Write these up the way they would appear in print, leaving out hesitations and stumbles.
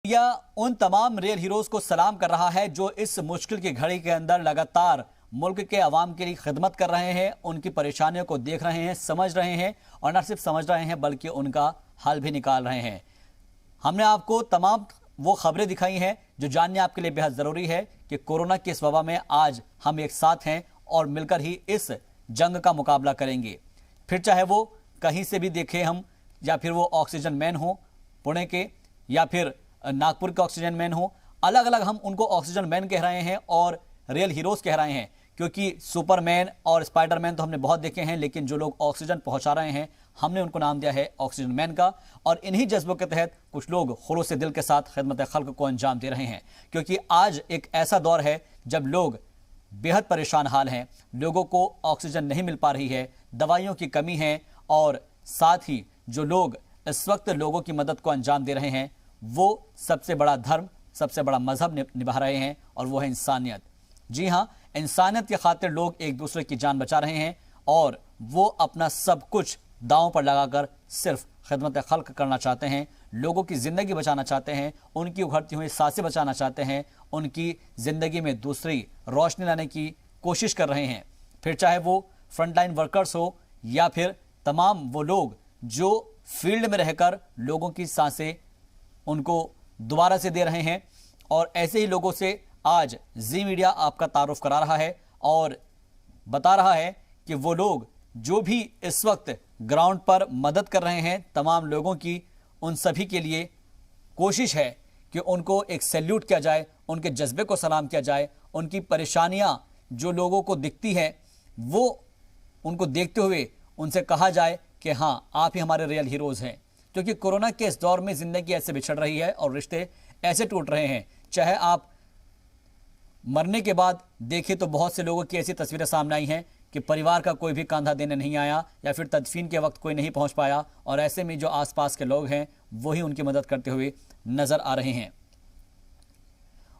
या उन तमाम रियल हीरोज को सलाम कर रहा है जो इस मुश्किल की घड़ी के अंदर लगातार मुल्क के अवाम के लिए खिदमत कर रहे हैं, उनकी परेशानियों को देख रहे हैं, समझ रहे हैं और न सिर्फ समझ रहे हैं बल्कि उनका हल भी निकाल रहे हैं। हमने आपको तमाम वो खबरें दिखाई हैं जो जानने आपके लिए बेहद ज़रूरी है कि कोरोना की इस वबा में आज हम एक साथ हैं और मिलकर ही इस जंग का मुकाबला करेंगे। फिर चाहे वो कहीं से भी देखें हम, या फिर वो ऑक्सीजन मैन हो पुणे के या फिर नागपुर के ऑक्सीजन मैन हो, अलग अलग हम उनको ऑक्सीजन मैन कह रहे हैं और रियल हीरोज कह रहे हैं, क्योंकि सुपरमैन और स्पाइडरमैन तो हमने बहुत देखे हैं, लेकिन जो लोग ऑक्सीजन पहुंचा रहे हैं हमने उनको नाम दिया है ऑक्सीजन मैन का। और इन्हीं जज्बों के तहत कुछ लोग खुलूस दिल के साथ खिदमत खल्क को अंजाम दे रहे हैं, क्योंकि आज एक ऐसा दौर है जब लोग बेहद परेशान हाल हैं, लोगों को ऑक्सीजन नहीं मिल पा रही है, दवाइयों की कमी है और साथ ही जो लोग इस वक्त लोगों की मदद को अंजाम दे रहे हैं वो सबसे बड़ा धर्म, सबसे बड़ा मजहब निभा रहे हैं और वो है इंसानियत। जी हाँ, इंसानियत की खातिर लोग एक दूसरे की जान बचा रहे हैं और वो अपना सब कुछ दांव पर लगाकर सिर्फ खिदमत खल्क करना चाहते हैं, लोगों की ज़िंदगी बचाना चाहते हैं, उनकी उभरती हुई सांसें बचाना चाहते हैं, उनकी ज़िंदगी में दूसरी रोशनी लाने की कोशिश कर रहे हैं। फिर चाहे वो फ्रंटलाइन वर्कर्स हो या फिर तमाम वो लोग जो फील्ड में रहकर लोगों की सांसें उनको दोबारा से दे रहे हैं। और ऐसे ही लोगों से आज जी मीडिया आपका तारुफ करा रहा है और बता रहा है कि वो लोग जो भी इस वक्त ग्राउंड पर मदद कर रहे हैं तमाम लोगों की, उन सभी के लिए कोशिश है कि उनको एक सैल्यूट किया जाए, उनके जज्बे को सलाम किया जाए, उनकी परेशानियां जो लोगों को दिखती हैं वो उनको देखते हुए उनसे कहा जाए कि हाँ, आप ही हमारे रियल हीरोज़ हैं। क्योंकि कोरोना के इस दौर में ज़िंदगी ऐसे बिछड़ रही है और रिश्ते ऐसे टूट रहे हैं। चाहे आप मरने के बाद देखें तो बहुत से लोगों की ऐसी तस्वीरें सामने आई हैं कि परिवार का कोई भी कंधा देने नहीं आया या फिर तदफीन के वक्त कोई नहीं पहुंच पाया, और ऐसे में जो आसपास के लोग हैं वही उनकी मदद करते हुए नज़र आ रहे हैं।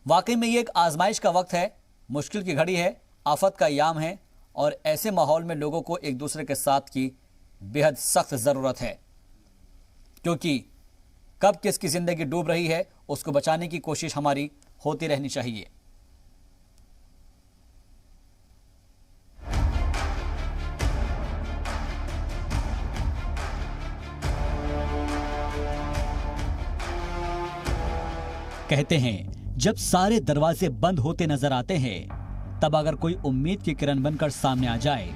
वाकई में ये एक आजमाइश का वक्त है, मुश्किल की घड़ी है, आफत का याम है और ऐसे माहौल में लोगों को एक दूसरे के साथ की बेहद सख्त ज़रूरत है, क्योंकि कब किसकी ज़िंदगी डूब रही है उसको बचाने की कोशिश हमारी होती रहनी चाहिए। कहते हैं जब सारे दरवाजे बंद होते नजर आते हैं तब अगर कोई उम्मीद की किरण बनकर सामने आ जाए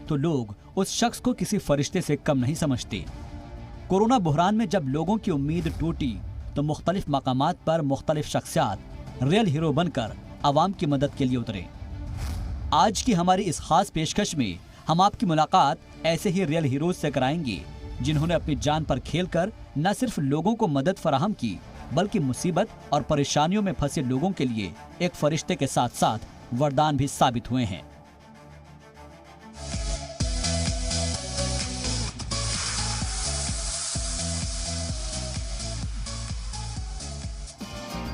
तो लोग उस शख्स को किसी फरिश्ते से कम नहीं समझते। कोरोना बुहरान में जब लोगों की उम्मीद टूटी तो मुख्तलिफ मकामात पर मुख्तलिफ शख्सियात रियल हीरो बनकर आवाम की मदद के लिए उतरे। आज की हमारी इस खास पेशकश में हम आपकी मुलाकात ऐसे ही रियल हीरोज से कराएंगे जिन्होंने अपनी जान पर खेलकर न सिर्फ लोगों को मदद फराहम की बल्कि मुसीबत और परेशानियों में फंसे लोगों के लिए एक फरिश्ते के साथ साथ वरदान भी साबित हुए हैं।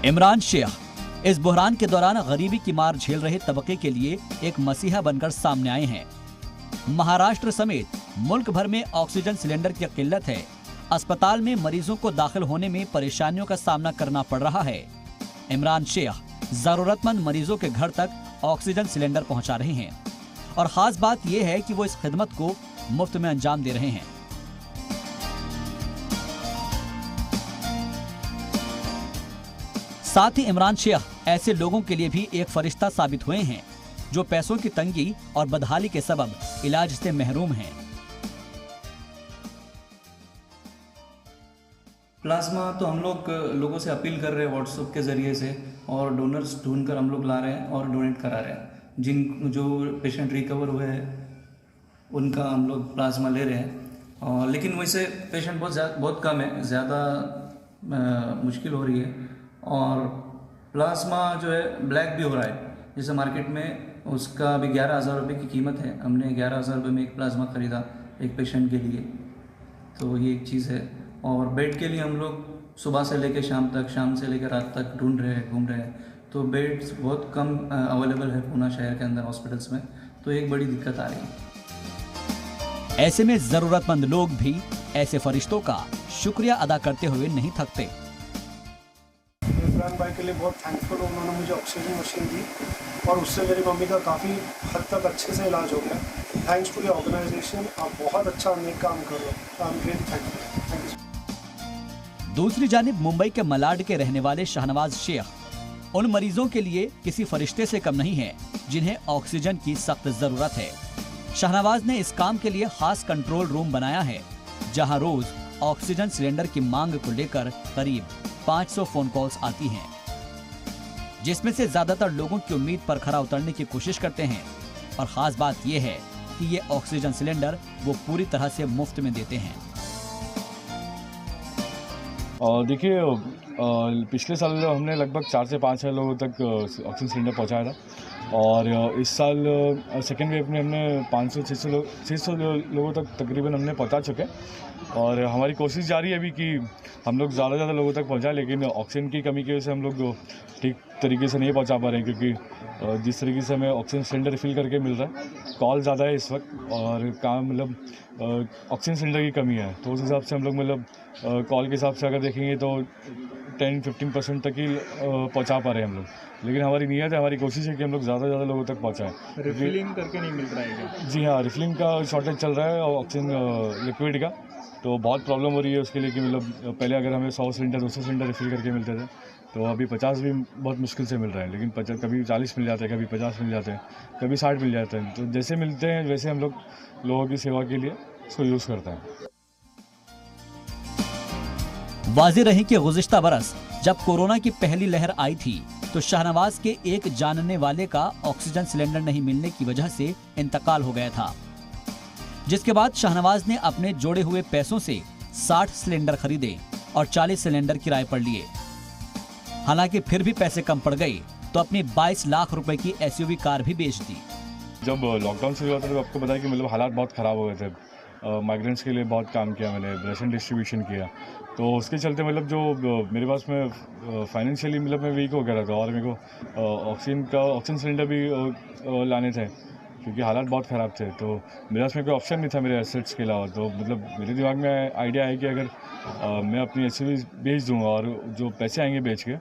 इमरान शेख इस बुहरान के दौरान गरीबी की मार झेल रहे तबके के लिए एक मसीहा बनकर सामने आए हैं। महाराष्ट्र समेत मुल्क भर में ऑक्सीजन सिलेंडर की किल्लत है, अस्पताल में मरीजों को दाखिल होने में परेशानियों का सामना करना पड़ रहा है। इमरान शेख जरूरतमंद मरीजों के घर तक ऑक्सीजन सिलेंडर पहुंचा रहे हैं और खास बात यह है कि वो इस खिदमत को मुफ्त में अंजाम दे रहे हैं। साथ ही इमरान शेख ऐसे लोगों के लिए भी एक फरिश्ता साबित हुए हैं जो पैसों की तंगी और बदहाली के सबब इलाज से महरूम हैं। प्लाज्मा तो हम लोग लोगों से अपील कर रहे हैं व्हाट्सएप के ज़रिए से, और डोनर्स ढूंढकर हम लोग ला रहे हैं और डोनेट करा रहे हैं। जिन जो पेशेंट रिकवर हुए हैं उनका हम लोग प्लाज्मा ले रहे हैं, और लेकिन वैसे पेशेंट बहुत कम है, ज़्यादा मुश्किल हो रही है। और प्लाज्मा जो है ब्लैक भी हो रहा है, जैसे मार्केट में उसका अभी 11,000 रुपये की कीमत है। हमने 11,000 रुपये में एक प्लाज्मा ख़रीदा एक पेशेंट के लिए, तो ये एक चीज़ है। और बेड के लिए हम लोग सुबह से लेकर शाम तक, शाम से लेकर रात तक ढूंढ रहे हैं, घूम रहे हैं, तो बेड्स बहुत कम अवेलेबल है पूना शहर के अंदर हॉस्पिटल्स में, तो एक बड़ी दिक्कत आ रही है। ऐसे में जरूरतमंद लोग भी ऐसे फरिश्तों का शुक्रिया अदा करते हुए नहीं थकते। इमरान भाई के लिए बहुत थैंकफुल हूँ, उन्होंने मुझे ऑक्सीजन मशीन दी और उससे मेरी मम्मी का काफ़ी हद तक अच्छे से इलाज हो गया। थैंक्स टू द ऑर्गेनाइजेशन, आप बहुत अच्छा नेक काम कर रहे हो। I am great, thank you. दूसरी जानिब मुंबई के मलाड के रहने वाले शाहनवाज शेख उन मरीजों के लिए किसी फरिश्ते से कम नहीं है जिन्हें ऑक्सीजन की सख्त जरूरत है। शाहनवाज ने इस काम के लिए खास कंट्रोल रूम बनाया है, जहां रोज ऑक्सीजन सिलेंडर की मांग को लेकर करीब 500 फोन कॉल्स आती हैं, जिसमें से ज्यादातर लोगों की उम्मीद पर खरा उतरने की कोशिश करते हैं। और खास बात यह है कि ये ऑक्सीजन सिलेंडर वो पूरी तरह से मुफ्त में देते हैं। देखिए, पिछले साल हमने लगभग 4 से 5 हज़ार लोगों तक ऑक्सीजन सिलेंडर पहुंचाया था और इस साल सेकेंड वेव में हमने 500-600 लोगों तक तकरीबन हमने पहुंचा चुके हैं और हमारी कोशिश जारी है अभी कि हम लोग ज़्यादा से ज़्यादा लोगों तक पहुंचाएं, लेकिन ऑक्सीजन की कमी की वजह से हम लोग ठीक तरीके से नहीं पहुंचा पा रहे हैं, क्योंकि जिस तरीके से हमें ऑक्सीजन सिलेंडर रिफ़िल करके मिल रहा है, कॉल ज़्यादा है इस वक्त और काम मतलब ऑक्सीजन सिलेंडर की कमी है, तो उस हिसाब से हम लोग मतलब कॉल के हिसाब से अगर देखेंगे तो 10-15% तक ही पहुंचा पा रहे हैं हम लोग। लेकिन हमारी नीयत है, हमारी कोशिश है कि हम लोग ज़्यादा से ज़्यादा लोगों तक पहुंचाएं। रिफिलिंग करके नहीं मिल रहा है? जी हाँ, रिफिलिंग का शॉर्टेज चल रहा है और ऑक्सीजन लिक्विड का, तो बहुत प्रॉब्लम हो रही है उसके लिए कि मतलब पहले अगर हमें 100 सिलेंडर 200 सिलेंडर रिफिल करके मिलते थे, तो अभी 50 भी बहुत मुश्किल से मिल रहा है। लेकिन कभी 40 मिल जाते हैं, कभी 50 मिल जाते हैं, कभी 60 मिल जाते हैं, तो जैसे मिलते हैं वैसे हम लोग लोगों की सेवा के लिए इसको यूज़ करते हैं। वाज़ेह रहे कि गुज़िश्ता बरस जब कोरोना की पहली लहर आई थी तो शाहनवाज के एक जानने वाले का ऑक्सीजन सिलेंडर नहीं मिलने की वजह से इंतकाल हो गया था, जिसके बाद शाहनवाज ने अपने जोड़े हुए पैसों से 60 सिलेंडर खरीदे और 40 सिलेंडर किराए पर लिए। हालांकि फिर भी पैसे कम पड़ गए तो अपनी 22 लाख रुपए की एसयूवी कार भी बेच दी। जब लॉकडाउन शुरू हुआ था तो आपको बताया कि मतलब हालात बहुत ख़राब हो गए थे, माइग्रेंट्स के लिए बहुत काम किया मैंने, राशन डिस्ट्रीब्यूशन किया, तो उसके चलते मतलब जो मेरे पास में फाइनेंशियली मतलब मैं वीक हो गया था और मेरे को ऑक्सीजन सिलेंडर भी लाने थे क्योंकि हालात बहुत ख़राब थे, तो मेरे पास में कोई ऑप्शन नहीं था मेरे एसेट्स के अलावा। तो मतलब मेरे दिमाग में आइडिया है कि अगर मैं अपनी एसयूवी बेच दूँ और जो पैसे आएंगे बेच के,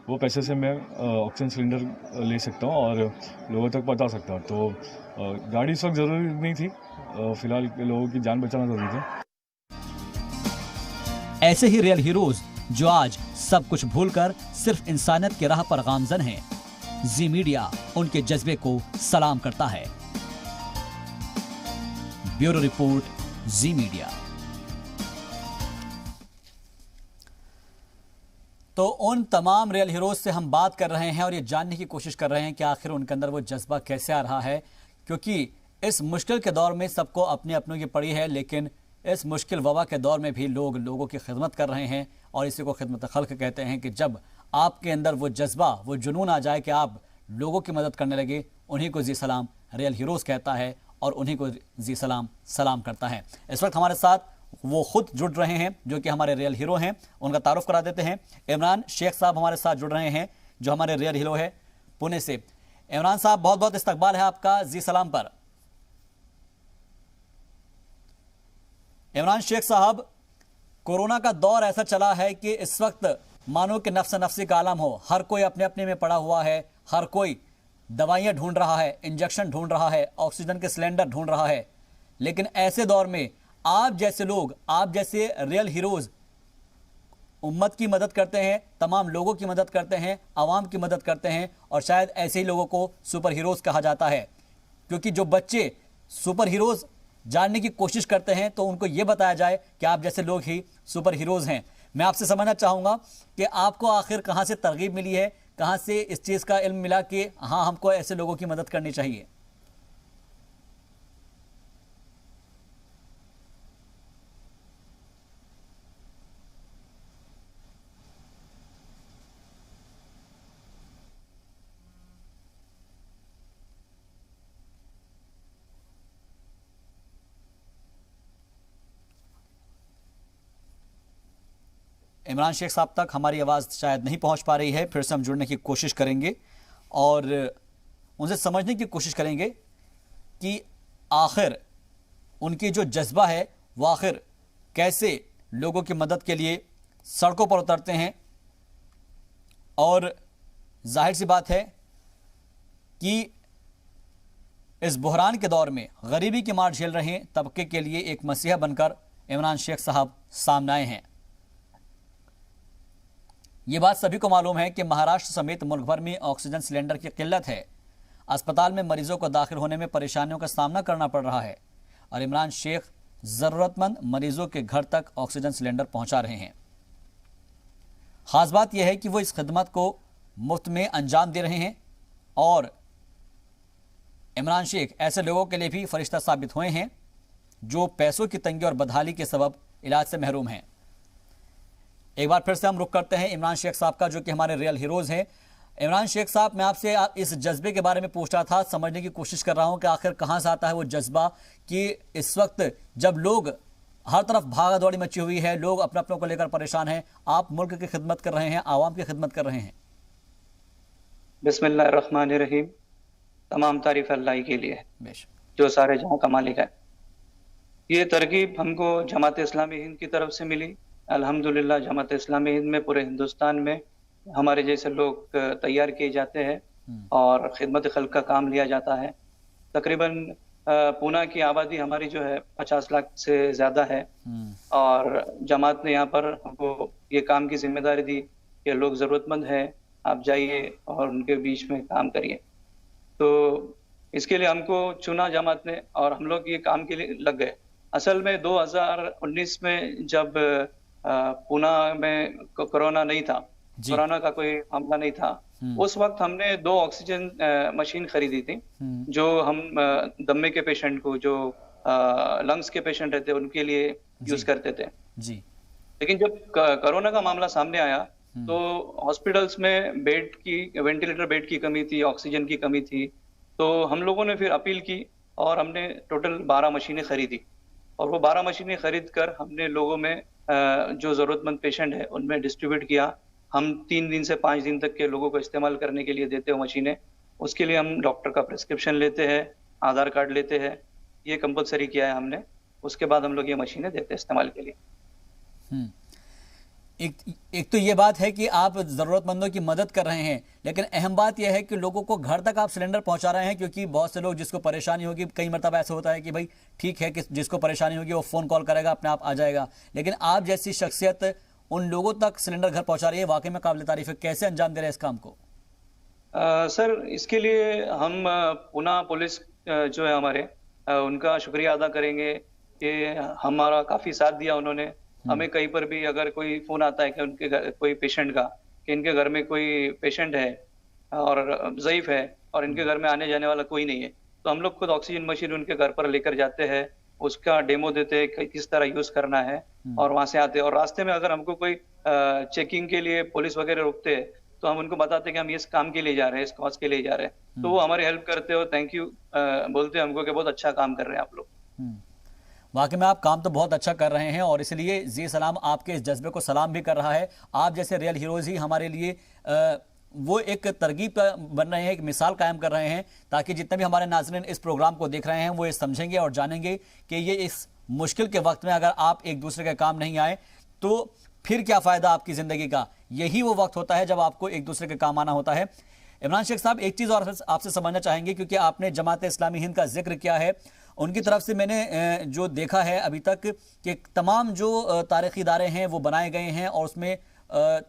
वो पैसे से मैं ऑक्सीजन सिलेंडर ले सकता हूँ और लोगों तक पहुँचा सकता हूँ। तो गाड़ी इस वक्त ज़रूरी नहीं थी, फिलहाल लोगों की जान बचाना ज़रूरी था। ऐसे ही रियल हीरोज जो आज सब कुछ भूलकर सिर्फ इंसानियत की राह पर गामजन हैं, जी मीडिया उनके जज्बे को सलाम करता है। ब्यूरो रिपोर्ट, जी मीडिया। तो उन तमाम रियल हीरोज से हम बात कर रहे हैं और ये जानने की कोशिश कर रहे हैं कि आखिर उनके अंदर वो जज्बा कैसे आ रहा है, क्योंकि इस मुश्किल के दौर में सबको अपने अपनों की पड़ी है, लेकिन इस मुश्किल वबा के दौर में भी लोग लोगों की खिदमत कर रहे हैं और इसी को खिदमत खल्क कहते हैं कि जब आपके अंदर वो जज्बा, वो जुनून आ जाए कि आप लोगों की मदद करने लगे, उन्हीं को जी सलाम रियल हीरोज कहता है और उन्हीं को जी सलाम सलाम करता है। इस वक्त हमारे साथ वो खुद जुड़ रहे हैं जो कि हमारे रियल हीरो हैं, उनका तारुफ करा देते हैं। इमरान शेख साहब हमारे साथ जुड़ रहे हैं जो हमारे रियल हीरो है पुणे से। इमरान साहब, बहुत बहुत इस्तकबाल है आपका जी सलाम पर। इमरान शेख साहब, कोरोना का दौर ऐसा चला है कि इस वक्त मानो कि नफ्स नफ्सी का आलम हो, हर कोई अपने अपने में पड़ा हुआ है, हर कोई दवाइयां ढूंढ रहा है, इंजेक्शन ढूंढ रहा है, ऑक्सीजन के सिलेंडर ढूंढ रहा है। लेकिन ऐसे दौर में आप जैसे लोग, आप जैसे रियल हीरोज उम्मत की मदद करते हैं, तमाम लोगों की मदद करते हैं, आवाम की मदद करते हैं और शायद ऐसे ही लोगों को सुपर हीरोज कहा जाता है, क्योंकि जो बच्चे सुपर हीरोज जानने की कोशिश करते हैं तो उनको यह बताया जाए कि आप जैसे लोग ही सुपर हीरोज हैं। मैं आपसे समझना चाहूंगा कि आपको आखिर कहां से तरगीब मिली है, कहां से इस चीज का इल्म मिला कि हाँ, हमको ऐसे लोगों की मदद करनी चाहिए? इमरान शेख साहब तक हमारी आवाज़ शायद नहीं पहुंच पा रही है, फिर से हम जुड़ने की कोशिश करेंगे और उनसे समझने की कोशिश करेंगे कि आखिर उनकी जो जज्बा है वो आखिर कैसे लोगों की मदद के लिए सड़कों पर उतरते हैं और जाहिर सी बात है कि इस बुहरान के दौर में गरीबी की मार झेल रहे तबके के लिए एक मसीहा बनकर इमरान शेख साहब सामने आए हैं। ये बात सभी को मालूम है कि महाराष्ट्र समेत मुल्क भर में ऑक्सीजन सिलेंडर की किल्लत है। अस्पताल में मरीजों को दाखिल होने में परेशानियों का सामना करना पड़ रहा है और इमरान शेख जरूरतमंद मरीजों के घर तक ऑक्सीजन सिलेंडर पहुंचा रहे हैं। खास बात यह है कि वो इस खिदमत को मुफ्त में अंजाम दे रहे हैं और इमरान शेख ऐसे लोगों के लिए भी फरिश्ता साबित हुए हैं जो पैसों की तंगी और बदहाली के सबब इलाज से महरूम हैं। एक बार फिर से हम रुख करते हैं इमरान शेख साहब का, जो कि हमारे रियल हीरोज हैं। इमरान शेख साहब, मैं आपसे इस जज्बे के बारे में पूछ रहा था, समझने की कोशिश कर रहा हूं कि आखिर कहां से आता है वो जज्बा कि इस वक्त जब लोग हर तरफ भागा दौड़ी मची हुई है, लोग अपने अपनों को लेकर परेशान हैं, आप मुल्क की खिदमत कर रहे हैं, आवाम की खिदमत कर रहे हैं। बिस्मिल्लाहिर्रहमानिर्रहीम। तमाम तारीफ अल्लाह के लिए जो सारे जहां का मालिक है। ये तरकीब हमको जमात इस्लामी हिंद की तरफ से मिली। अल्हम्दुलिल्लाह जमात इस्लामी हिंद में पूरे हिंदुस्तान में हमारे जैसे लोग तैयार किए जाते हैं और खिदमत खल्क का काम लिया जाता है। तकरीबन पूना की आबादी हमारी जो है 50 लाख से ज्यादा है और जमात ने यहाँ पर हमको ये काम की जिम्मेदारी दी कि लोग जरूरतमंद हैं, आप जाइए और उनके बीच में काम करिए। तो इसके लिए हमको चुना जमात ने और हम लोग ये काम के लिए लग गए। असल में 2019 में जब पूना में कोरोना नहीं था, कोरोना का कोई हमला नहीं था, उस वक्त हमने 2 ऑक्सीजन मशीन खरीदी थी जो हम दमे के पेशेंट को, जो लंग्स के पेशेंट रहते उनके लिए यूज करते थे जी। लेकिन जब कोरोना का मामला सामने आया तो हॉस्पिटल्स में बेड की, वेंटिलेटर बेड की कमी थी, ऑक्सीजन की कमी थी। तो हम लोगों ने फिर अपील की और हमने टोटल 12 मशीनें खरीदी और वो 12 मशीनें खरीद कर हमने लोगों में जो जरूरतमंद पेशेंट है उनमें डिस्ट्रीब्यूट किया। हम 3 दिन से 5 दिन तक के लोगों को इस्तेमाल करने के लिए देते हो मशीनें। उसके लिए हम डॉक्टर का प्रिस्क्रिप्शन लेते हैं, आधार कार्ड लेते हैं, ये कंपलसरी किया है हमने। उसके बाद हम लोग ये मशीनें देते हैं इस्तेमाल के लिए। एक तो ये बात है कि आप ज़रूरतमंदों की मदद कर रहे हैं, लेकिन अहम बात यह है कि लोगों को घर तक आप सिलेंडर पहुंचा रहे हैं, क्योंकि बहुत से लोग जिसको परेशानी होगी, कई मरतबा ऐसा होता है कि भाई ठीक है कि जिसको परेशानी होगी वो फ़ोन कॉल करेगा, अपने आप आ जाएगा, लेकिन आप जैसी शख्सियत उन लोगों तक सिलेंडर घर पहुंचा रही है, वाकई में काबिल तारीफ है। कैसे अंजाम दे रहे हैं इस काम को? सर, इसके लिए हम पूना पुलिस जो है हमारे, उनका शुक्रिया अदा करेंगे कि हमारा काफ़ी साथ दिया उन्होंने। हमें कहीं पर भी अगर कोई फोन आता है कि उनके घर कोई पेशेंट का, कि इनके घर में कोई पेशेंट है और ज़ईफ है और इनके घर में आने जाने वाला कोई नहीं है, तो हम लोग खुद ऑक्सीजन मशीन उनके घर पर लेकर जाते हैं, उसका डेमो देते हैं कि किस तरह यूज करना है और वहां से आते हैं। और रास्ते में अगर हमको कोई चेकिंग के लिए पुलिस वगैरह रोकते हैं तो हम उनको बताते हैं कि हम इस काम के लिए जा रहे हैं, इस कॉज के लिए जा रहे हैं, तो वो हमारी हेल्प करते हो, थैंक यू बोलते हैं हमको कि बहुत अच्छा काम कर रहे हैं आप लोग। वाकई में आप काम तो बहुत अच्छा कर रहे हैं और इसलिए जी सलाम आपके इस जज्बे को सलाम भी कर रहा है। आप जैसे रियल हीरोज ही हमारे लिए वो एक तरगीब बन रहे हैं, एक मिसाल कायम कर रहे हैं, ताकि जितने भी हमारे नाज़रीन इस प्रोग्राम को देख रहे हैं वो ये समझेंगे और जानेंगे कि ये इस मुश्किल के वक्त में अगर आप एक दूसरे के काम नहीं आए तो फिर क्या फ़ायदा आपकी ज़िंदगी का। यही वो वक्त होता है जब आपको एक दूसरे के काम आना होता है। इमरान शेख साहब, एक चीज़ और आपसे समझना चाहेंगे, क्योंकि आपने जमात इस्लामी हिंद का जिक्र किया है, उनकी तरफ से मैंने जो देखा है अभी तक कि तमाम जो तारीख़ी इदारे हैं वो बनाए गए हैं और उसमें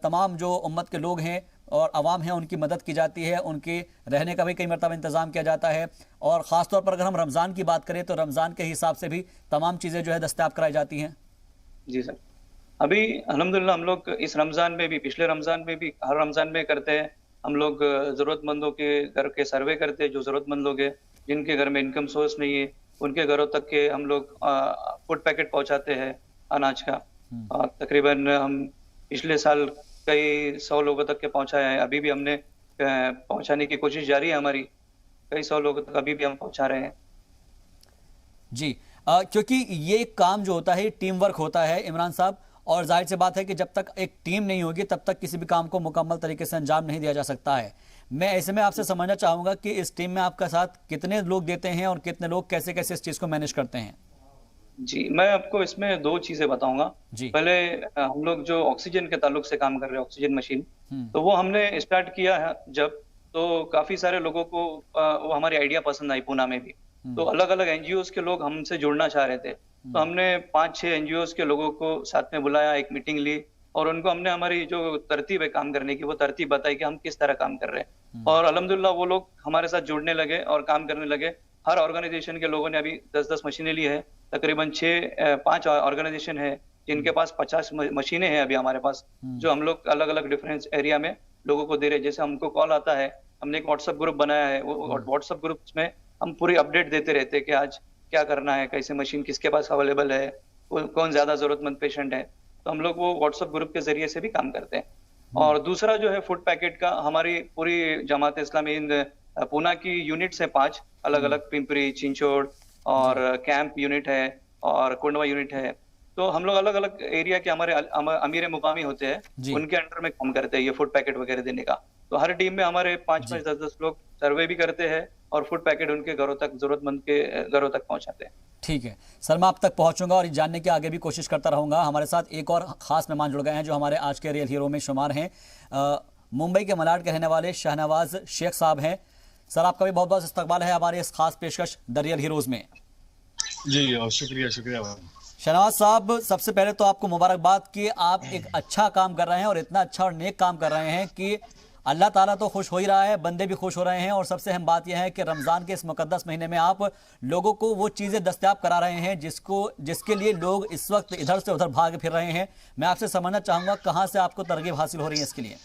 तमाम जो उम्मत के लोग हैं और आवाम हैं उनकी मदद की जाती है, उनके रहने का भी कई मरतबा इंतज़ाम किया जाता है। और ख़ास तौर पर अगर हम रमज़ान की बात करें तो रमज़ान के हिसाब से भी तमाम चीज़ें जो है दस्तयाब कराई जाती हैं। जी सर, अभी अल्हम्दुलिल्लाह हम लोग इस रमज़ान में भी, पिछले रमज़ान में भी, हर रमज़ान में करते हैं हम लोग, ज़रूरतमंदों के घर के सर्वे करते हैं। जो ज़रूरतमंद लोग हैं जिनके घर में इनकम सोर्स नहीं है उनके घरों तक के हम लोग फूड पैकेट पहुंचाते हैं अनाज का। और तकरीबन हम पिछले साल कई 100 लोगों तक के पहुंचाया है। अभी भी हमने पहुंचाने की कोशिश जारी है हमारी, कई 100 लोगों तक अभी भी हम पहुंचा रहे हैं जी। क्योंकि ये काम जो होता है टीम वर्क होता है इमरान साहब, और जाहिर सी बात है कि जब तक एक टीम नहीं होगी तब तक किसी भी काम को मुकम्मल तरीके से अंजाम नहीं दिया जा सकता है। मैं ऐसे में आपसे समझना चाहूँगा कि इस टीम में आपका साथ कितने लोग देते हैं और कितने लोग कैसे कैसे इस चीज़ को मैनेज करते हैं? जी, मैं आपको इसमें दो चीजें बताऊंगा। जी। पहले हम लोग जो ऑक्सीजन के ताल्लुक से काम कर रहे हैं, ऑक्सीजन मशीन, हम्म। तो वो हमने स्टार्ट किया है जब, तो काफी सारे लोगों को वो हमारी आइडिया पसंद आई पूना में भी। तो अलग अलग एनजीओज के लोग हमसे जुड़ना चाह रहे थे, तो हमने 5-6 एनजीओज के लोगों को साथ में बुलाया, एक मीटिंग ली और उनको हमने हमारी जो तरतीब है काम करने की, वो तरतीब बताई कि हम किस तरह काम कर रहे हैं। और अल्हम्दुलिल्लाह वो लोग हमारे साथ जुड़ने लगे और काम करने लगे। हर ऑर्गेनाइजेशन के लोगों ने अभी 10-10 मशीनें ली है। तकरीबन 5 ऑर्गेनाइजेशन है जिनके पास 50 मशीनें हैं अभी हमारे पास, जो हम लोग अलग अलग डिफरेंस एरिया में लोगों को दे रहे हैं। जैसे हमको कॉल आता है, हमने एक व्हाट्सएप ग्रुप बनाया है, वो व्हाट्सएप ग्रुप में हम पूरी अपडेट देते रहते हैं कि आज क्या करना है, कैसे मशीन किसके पास अवेलेबल है, कौन ज्यादा जरूरतमंद पेशेंट है। तो हम लोग वो व्हाट्सएप ग्रुप के जरिए से भी काम करते हैं। और दूसरा जो है फूड पैकेट का, हमारी पूरी जमात इस्लामी हिंद पूना की यूनिट्स है 5 अलग अलग, पिंपरी, चिंचोड़ और कैंप यूनिट है और कोंडवा यूनिट है। तो हम लोग अलग अलग एरिया के हमारे अमीर मुकामी होते हैं, उनके अंडर में काम करते हैं ये फूड पैकेट वगैरह देने का। तो हर टीम में हमारे 5-5, 10-10 लोग सर्वे भी करते हैं और फूड पैकेट उनके घरों तक, जरूरतमंद के घरों तक पहुंचाते हैं। ठीक है सर, मैं आप तक पहुंचूंगा और जानने की आगे भी कोशिश करता रहूंगा। हमारे साथ एक और खास मेहमान जुड़ गए हैं जो हमारे आज के रियल हीरो में शुमार हैं। मुंबई के मलाड के रहने वाले शहनवाज शेख साहब हैं। सर, आपका भी बहुत बहुत इस्तकबाल है हमारे इस खास पेशकश द रियल हीरोज में। जी शुक्रिया शुक्रिया। शहनवाज साहब, सबसे पहले तो आपको मुबारकबाद कि आप एक अच्छा काम कर रहे हैं और इतना अच्छा और नेक काम कर रहे हैं कि अल्लाह ताला तो खुश हो ही रहा है, बंदे भी खुश हो रहे हैं। और सबसे अहम बात यह है कि रमज़ान के इस मुकद्दस महीने में आप लोगों को वो चीज़ें दस्तयाब करा रहे हैं जिसके लिए लोग इस वक्त इधर से उधर भाग फिर रहे हैं। मैं आपसे समझना चाहूँगा कहाँ से आपको तरगीब हासिल हो रही है इसके लिए।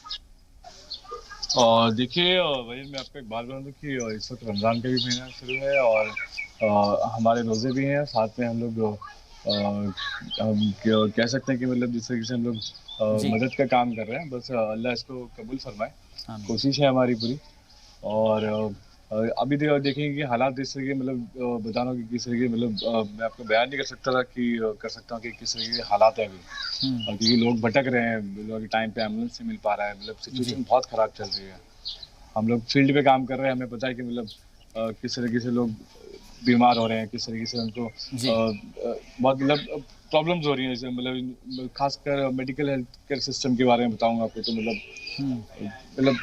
देखिए वही मैं आपको एक बात बता दूं कि इस वक्त रमज़ान का भी महीना शुरू है और हमारे रोज़े भी हैं, साथ में हम लोग कह सकते हैं कि मतलब जिस तरीके से हम लोग मदद का काम कर रहे हैं, बस अल्लाह इसको कबूल फरमाए। कोशिश है हमारी पूरी। और अभी देखेंगे कि हालात इस तरीके मतलब बताना कि किस तरीके मतलब मैं आपको बयान नहीं कर सकता हूँ कि किस तरीके के हालात हैं अभी, क्योंकि लोग भटक रहे हैं, लोग टाइम पे एम्बुलेंस नहीं मिल पा रहा है, मतलब सिचुएशन बहुत ख़राब चल रही है। हम लोग फील्ड पे काम कर रहे हैं, हमें पता है कि मतलब किस तरीके से लोग बीमार हो रहे हैं, किस तरीके से उनको बहुत मतलब प्रॉब्लम्स हो रही हैं। मतलब खासकर मेडिकल हेल्थ केयर सिस्टम के बारे में बताऊंगा आपको, तो मतलब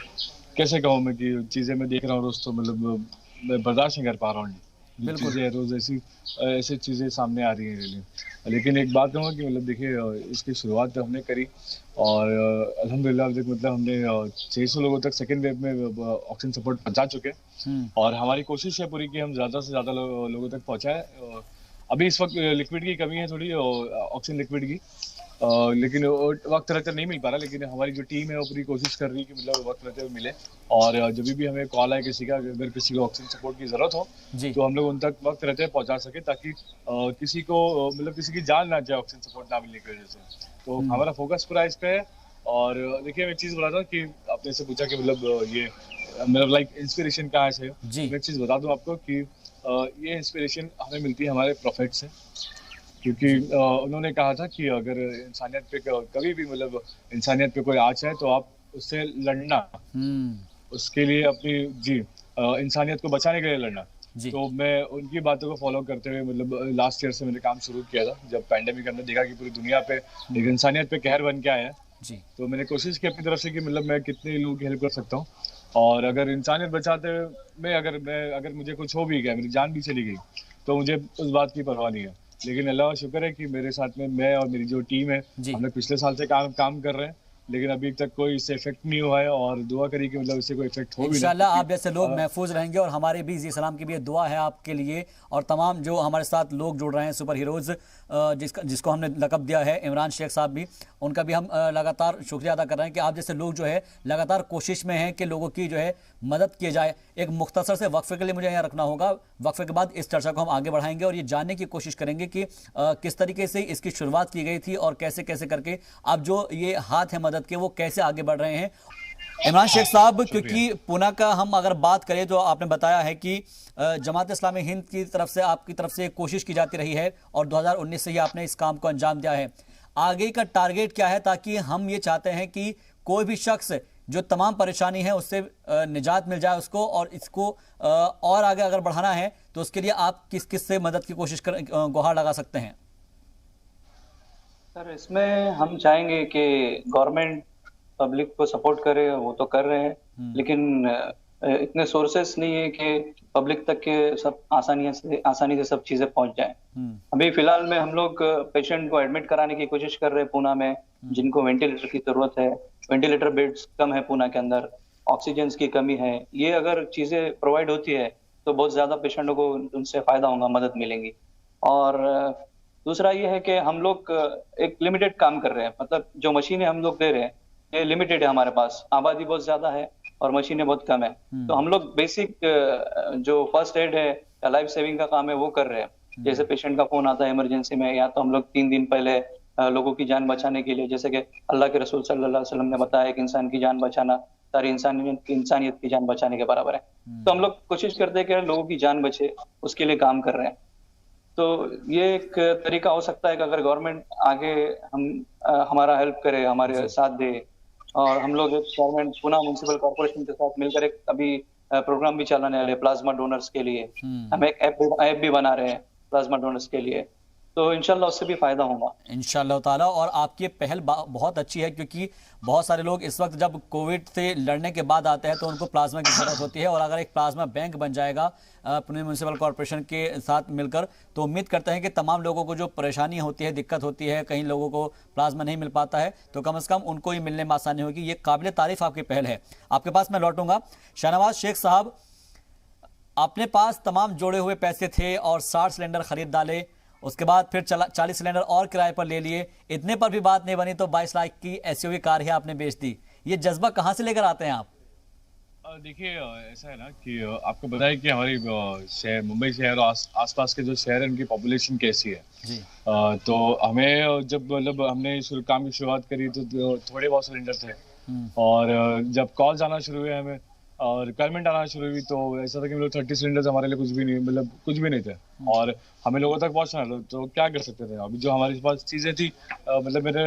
कैसे कहूँ मैं कि चीज़ें मैं देख रहा हूँ रोज़, तो मतलब मैं बर्दाश्त नहीं कर पा रहा हूँ। चीज़ें रोज़ ऐसी चीज़ें सामने आ रही हैं रियली। लेकिन एक बात कहूँगा कि मतलब देखिए इसकी शुरुआत हमने करी और अल्हम्दुलिल्लाह अभी तक मतलब हमने 600 लोगों तक सेकेंड वेव में ऑक्सीजन सपोर्ट पहुँचा चुके हैं। और हमारी कोशिश है पूरी कि हम ज़्यादा से ज़्यादा लोगों तक पहुँचाएँ। अभी इस वक्त लिक्विड की कमी है थोड़ी, ऑक्सीजन लिक्विड की, लेकिन वक्त रहते नहीं मिल पा रहा। लेकिन हमारी जो टीम है वो पूरी कोशिश कर रही है कि मतलब वक्त रहते हुए मिले। और जब भी हमें कॉल आए किसी का, अगर किसी को ऑक्सीजन सपोर्ट की ज़रूरत हो तो हम लोग उन तक वक्त रहते हुए पहुँचा सके, ताकि किसी को मतलब किसी की जान ना जाए ऑक्सीजन सपोर्ट ना मिलने की वजह से। तो हमारा फोकस पूरा इस पे है। और देखिए मैं एक चीज़ बताता हूँ कि आपने से पूछा कि मतलब ये मतलब लाइक इंस्पिरेशन कहाँ से, मैं एक चीज़ बता दूँ आपको कि ये इंस्पिरेशन हमें मिलती है हमारे प्रॉफिट से, क्योंकि उन्होंने कहा था कि अगर इंसानियत पे कभी भी मतलब इंसानियत पे कोई आँच है तो आप उससे लड़ना, उसके लिए अपनी इंसानियत को बचाने के लिए लड़ना। तो मैं उनकी बातों को फॉलो करते हुए मतलब लास्ट ईयर से मैंने काम शुरू किया था। जब पैंडेमिक हमने देखा कि पूरी दुनिया पे एक इंसानियत पे कहर बन के आया है, तो मैंने कोशिश की अपनी तरफ से कि मतलब मैं कितने लोगों की हेल्प कर सकता हूँ। और अगर इंसानियत बचाते में अगर मुझे कुछ हो भी गया, मेरी जान भी चली गई, तो मुझे उस बात की परवाह नहीं है। लेकिन अल्लाह का शुक्र है कि मेरे साथ में मैं और मेरी जो टीम है, हम लोग पिछले साल से काम कर रहे हैं, लेकिन अभी तक कोई इससे इफेक्ट नहीं हुआ है। और दुआ करिए कि मतलब इससे कोई इफेक्ट हो भी इंशाल्लाह आप जैसे लोग महफूज रहेंगे। और हमारे भी जी सलाम की भी दुआ है आपके लिए और तमाम जो हमारे साथ लोग जुड़ रहे हैं सुपर हीरोज़, जिसको हमने लक़ब दिया है इमरान शेख साहब भी, उनका भी हम लगातार शुक्रिया अदा कर रहे हैं कि आप जैसे लोग जो है लगातार कोशिश में हैं कि लोगों की जो है मदद की जाए। एक मुख्तसर से वक्फे के लिए मुझे यहाँ रखना होगा, वक्फे के बाद इस चर्चा को हम आगे बढ़ाएंगे और ये जानने की कोशिश करेंगे कि किस तरीके से इसकी शुरुआत की गई थी और कैसे कैसे करके अब जो ये हाथ है मदद के वो कैसे आगे बढ़ रहे हैं। इमरान शेख साहब, क्योंकि पूना का हम अगर बात करें तो आपने बताया है कि जमात इस्लामी हिंद की तरफ से आपकी तरफ से कोशिश की जाती रही है और 2019 से ही आपने इस काम को अंजाम दिया है। आगे का टारगेट क्या है? ताकि हम ये चाहते हैं कि कोई भी शख्स जो तमाम परेशानी है उससे निजात मिल जाए उसको, और इसको और आगे अगर बढ़ाना है तो उसके लिए आप किस किस से मदद की कोशिश गुहार लगा सकते हैं? सर इसमें हम चाहेंगे कि गवर्नमेंट पब्लिक को सपोर्ट करे, वो तो कर रहे हैं, लेकिन इतने सोर्सेस नहीं है कि पब्लिक तक के सब आसानी से सब चीजें पहुंच जाए। अभी फिलहाल में हम लोग पेशेंट को एडमिट कराने की कोशिश कर रहे हैं पूना में, जिनको वेंटिलेटर की जरूरत है। वेंटिलेटर बेड्स कम है पूना के अंदर, ऑक्सीजन की कमी है। ये अगर चीजें प्रोवाइड होती है तो बहुत ज्यादा पेशेंटों को उनसे फायदा होगा, मदद मिलेंगी। और दूसरा ये है कि हम लोग एक लिमिटेड काम कर रहे हैं, मतलब जो मशीनें हम लोग दे रहे हैं ये लिमिटेड है, हमारे पास आबादी बहुत ज्यादा है और मशीनें बहुत कम है। तो हम लोग बेसिक जो फर्स्ट एड है या लाइफ सेविंग का काम है वो कर रहे हैं। जैसे पेशेंट का फोन आता है इमरजेंसी में, या तो हम लोग 3 दिन पहले लोगों की जान बचाने के लिए, जैसे कि अल्लाह के रसूल सल्लल्लाहु अलैहि वसल्लम ने बताया कि इंसान की जान बचाना सारी इंसानियत की जान बचाने के बराबर है। तो हम लोग कोशिश करते हैं कि लोगों की जान बचे, उसके लिए काम कर रहे हैं। तो ये एक तरीका हो सकता है कि अगर गवर्नमेंट आगे हमारा हेल्प करे, हमारे साथ दे, और हम लोग गवर्नमेंट पुणे म्युनिसिपल कॉर्पोरेशन के साथ मिलकर एक अभी प्रोग्राम भी चलाने वाले प्लाज्मा डोनर्स के लिए। हम एक ऐप भी बना रहे हैं प्लाज्मा डोनर्स के लिए, तो इंशाल्लाह उससे भी फायदा होगा इंशाल्लाह ताला। और आपकी पहल बहुत अच्छी है, क्योंकि बहुत सारे लोग इस वक्त जब कोविड से लड़ने के बाद आते हैं तो उनको प्लाज्मा की जरूरत होती है। और अगर एक प्लाज्मा बैंक बन जाएगा पुणे म्युनिसिपल कॉर्पोरेशन के साथ मिलकर, तो उम्मीद करते हैं कि तमाम लोगों को जो परेशानी होती है, दिक्कत होती है, कहीं लोगों को प्लाज्मा नहीं मिल पाता है, तो कम से कम उनको ही मिलने में आसानी होगी। ये काबिल तारीफ आपकी पहल है। आपके पास मैं लौटूंगा। शाहनवाज शेख साहब, अपने पास तमाम जोड़े हुए पैसे थे और 60 सिलेंडर खरीद डाले, उसके बाद फिर 40 सिलेंडर और किराए पर ले लिए, इतने पर भी बात नहीं बनी तो 22 लाख की एसयूवी कार ही आपने बेच दी। ये जज्बा कहाँ से लेकर आते हैं आप? देखिए ऐसा है ना कि आपको पता है कि हमारी शहर मुंबई शहर और आसपास के जो शहर है उनकी पॉपुलेशन कैसी है जी। तो हमें जब मतलब हमने काम की शुरुआत करी तो थोड़े बहुत सिलेंडर थे, और जब कॉल्स आना शुरू हुए हमें और रिक्वायरमेंट आना शुरू हुई तो ऐसा था कि मतलब 30 सिलेंडर्स हमारे लिए कुछ भी नहीं, मतलब कुछ भी नहीं थे, और हमें लोगों तक पहुंचना था, तो क्या कर सकते थे। अभी जो हमारे पास चीज़ें थी, मतलब मेरे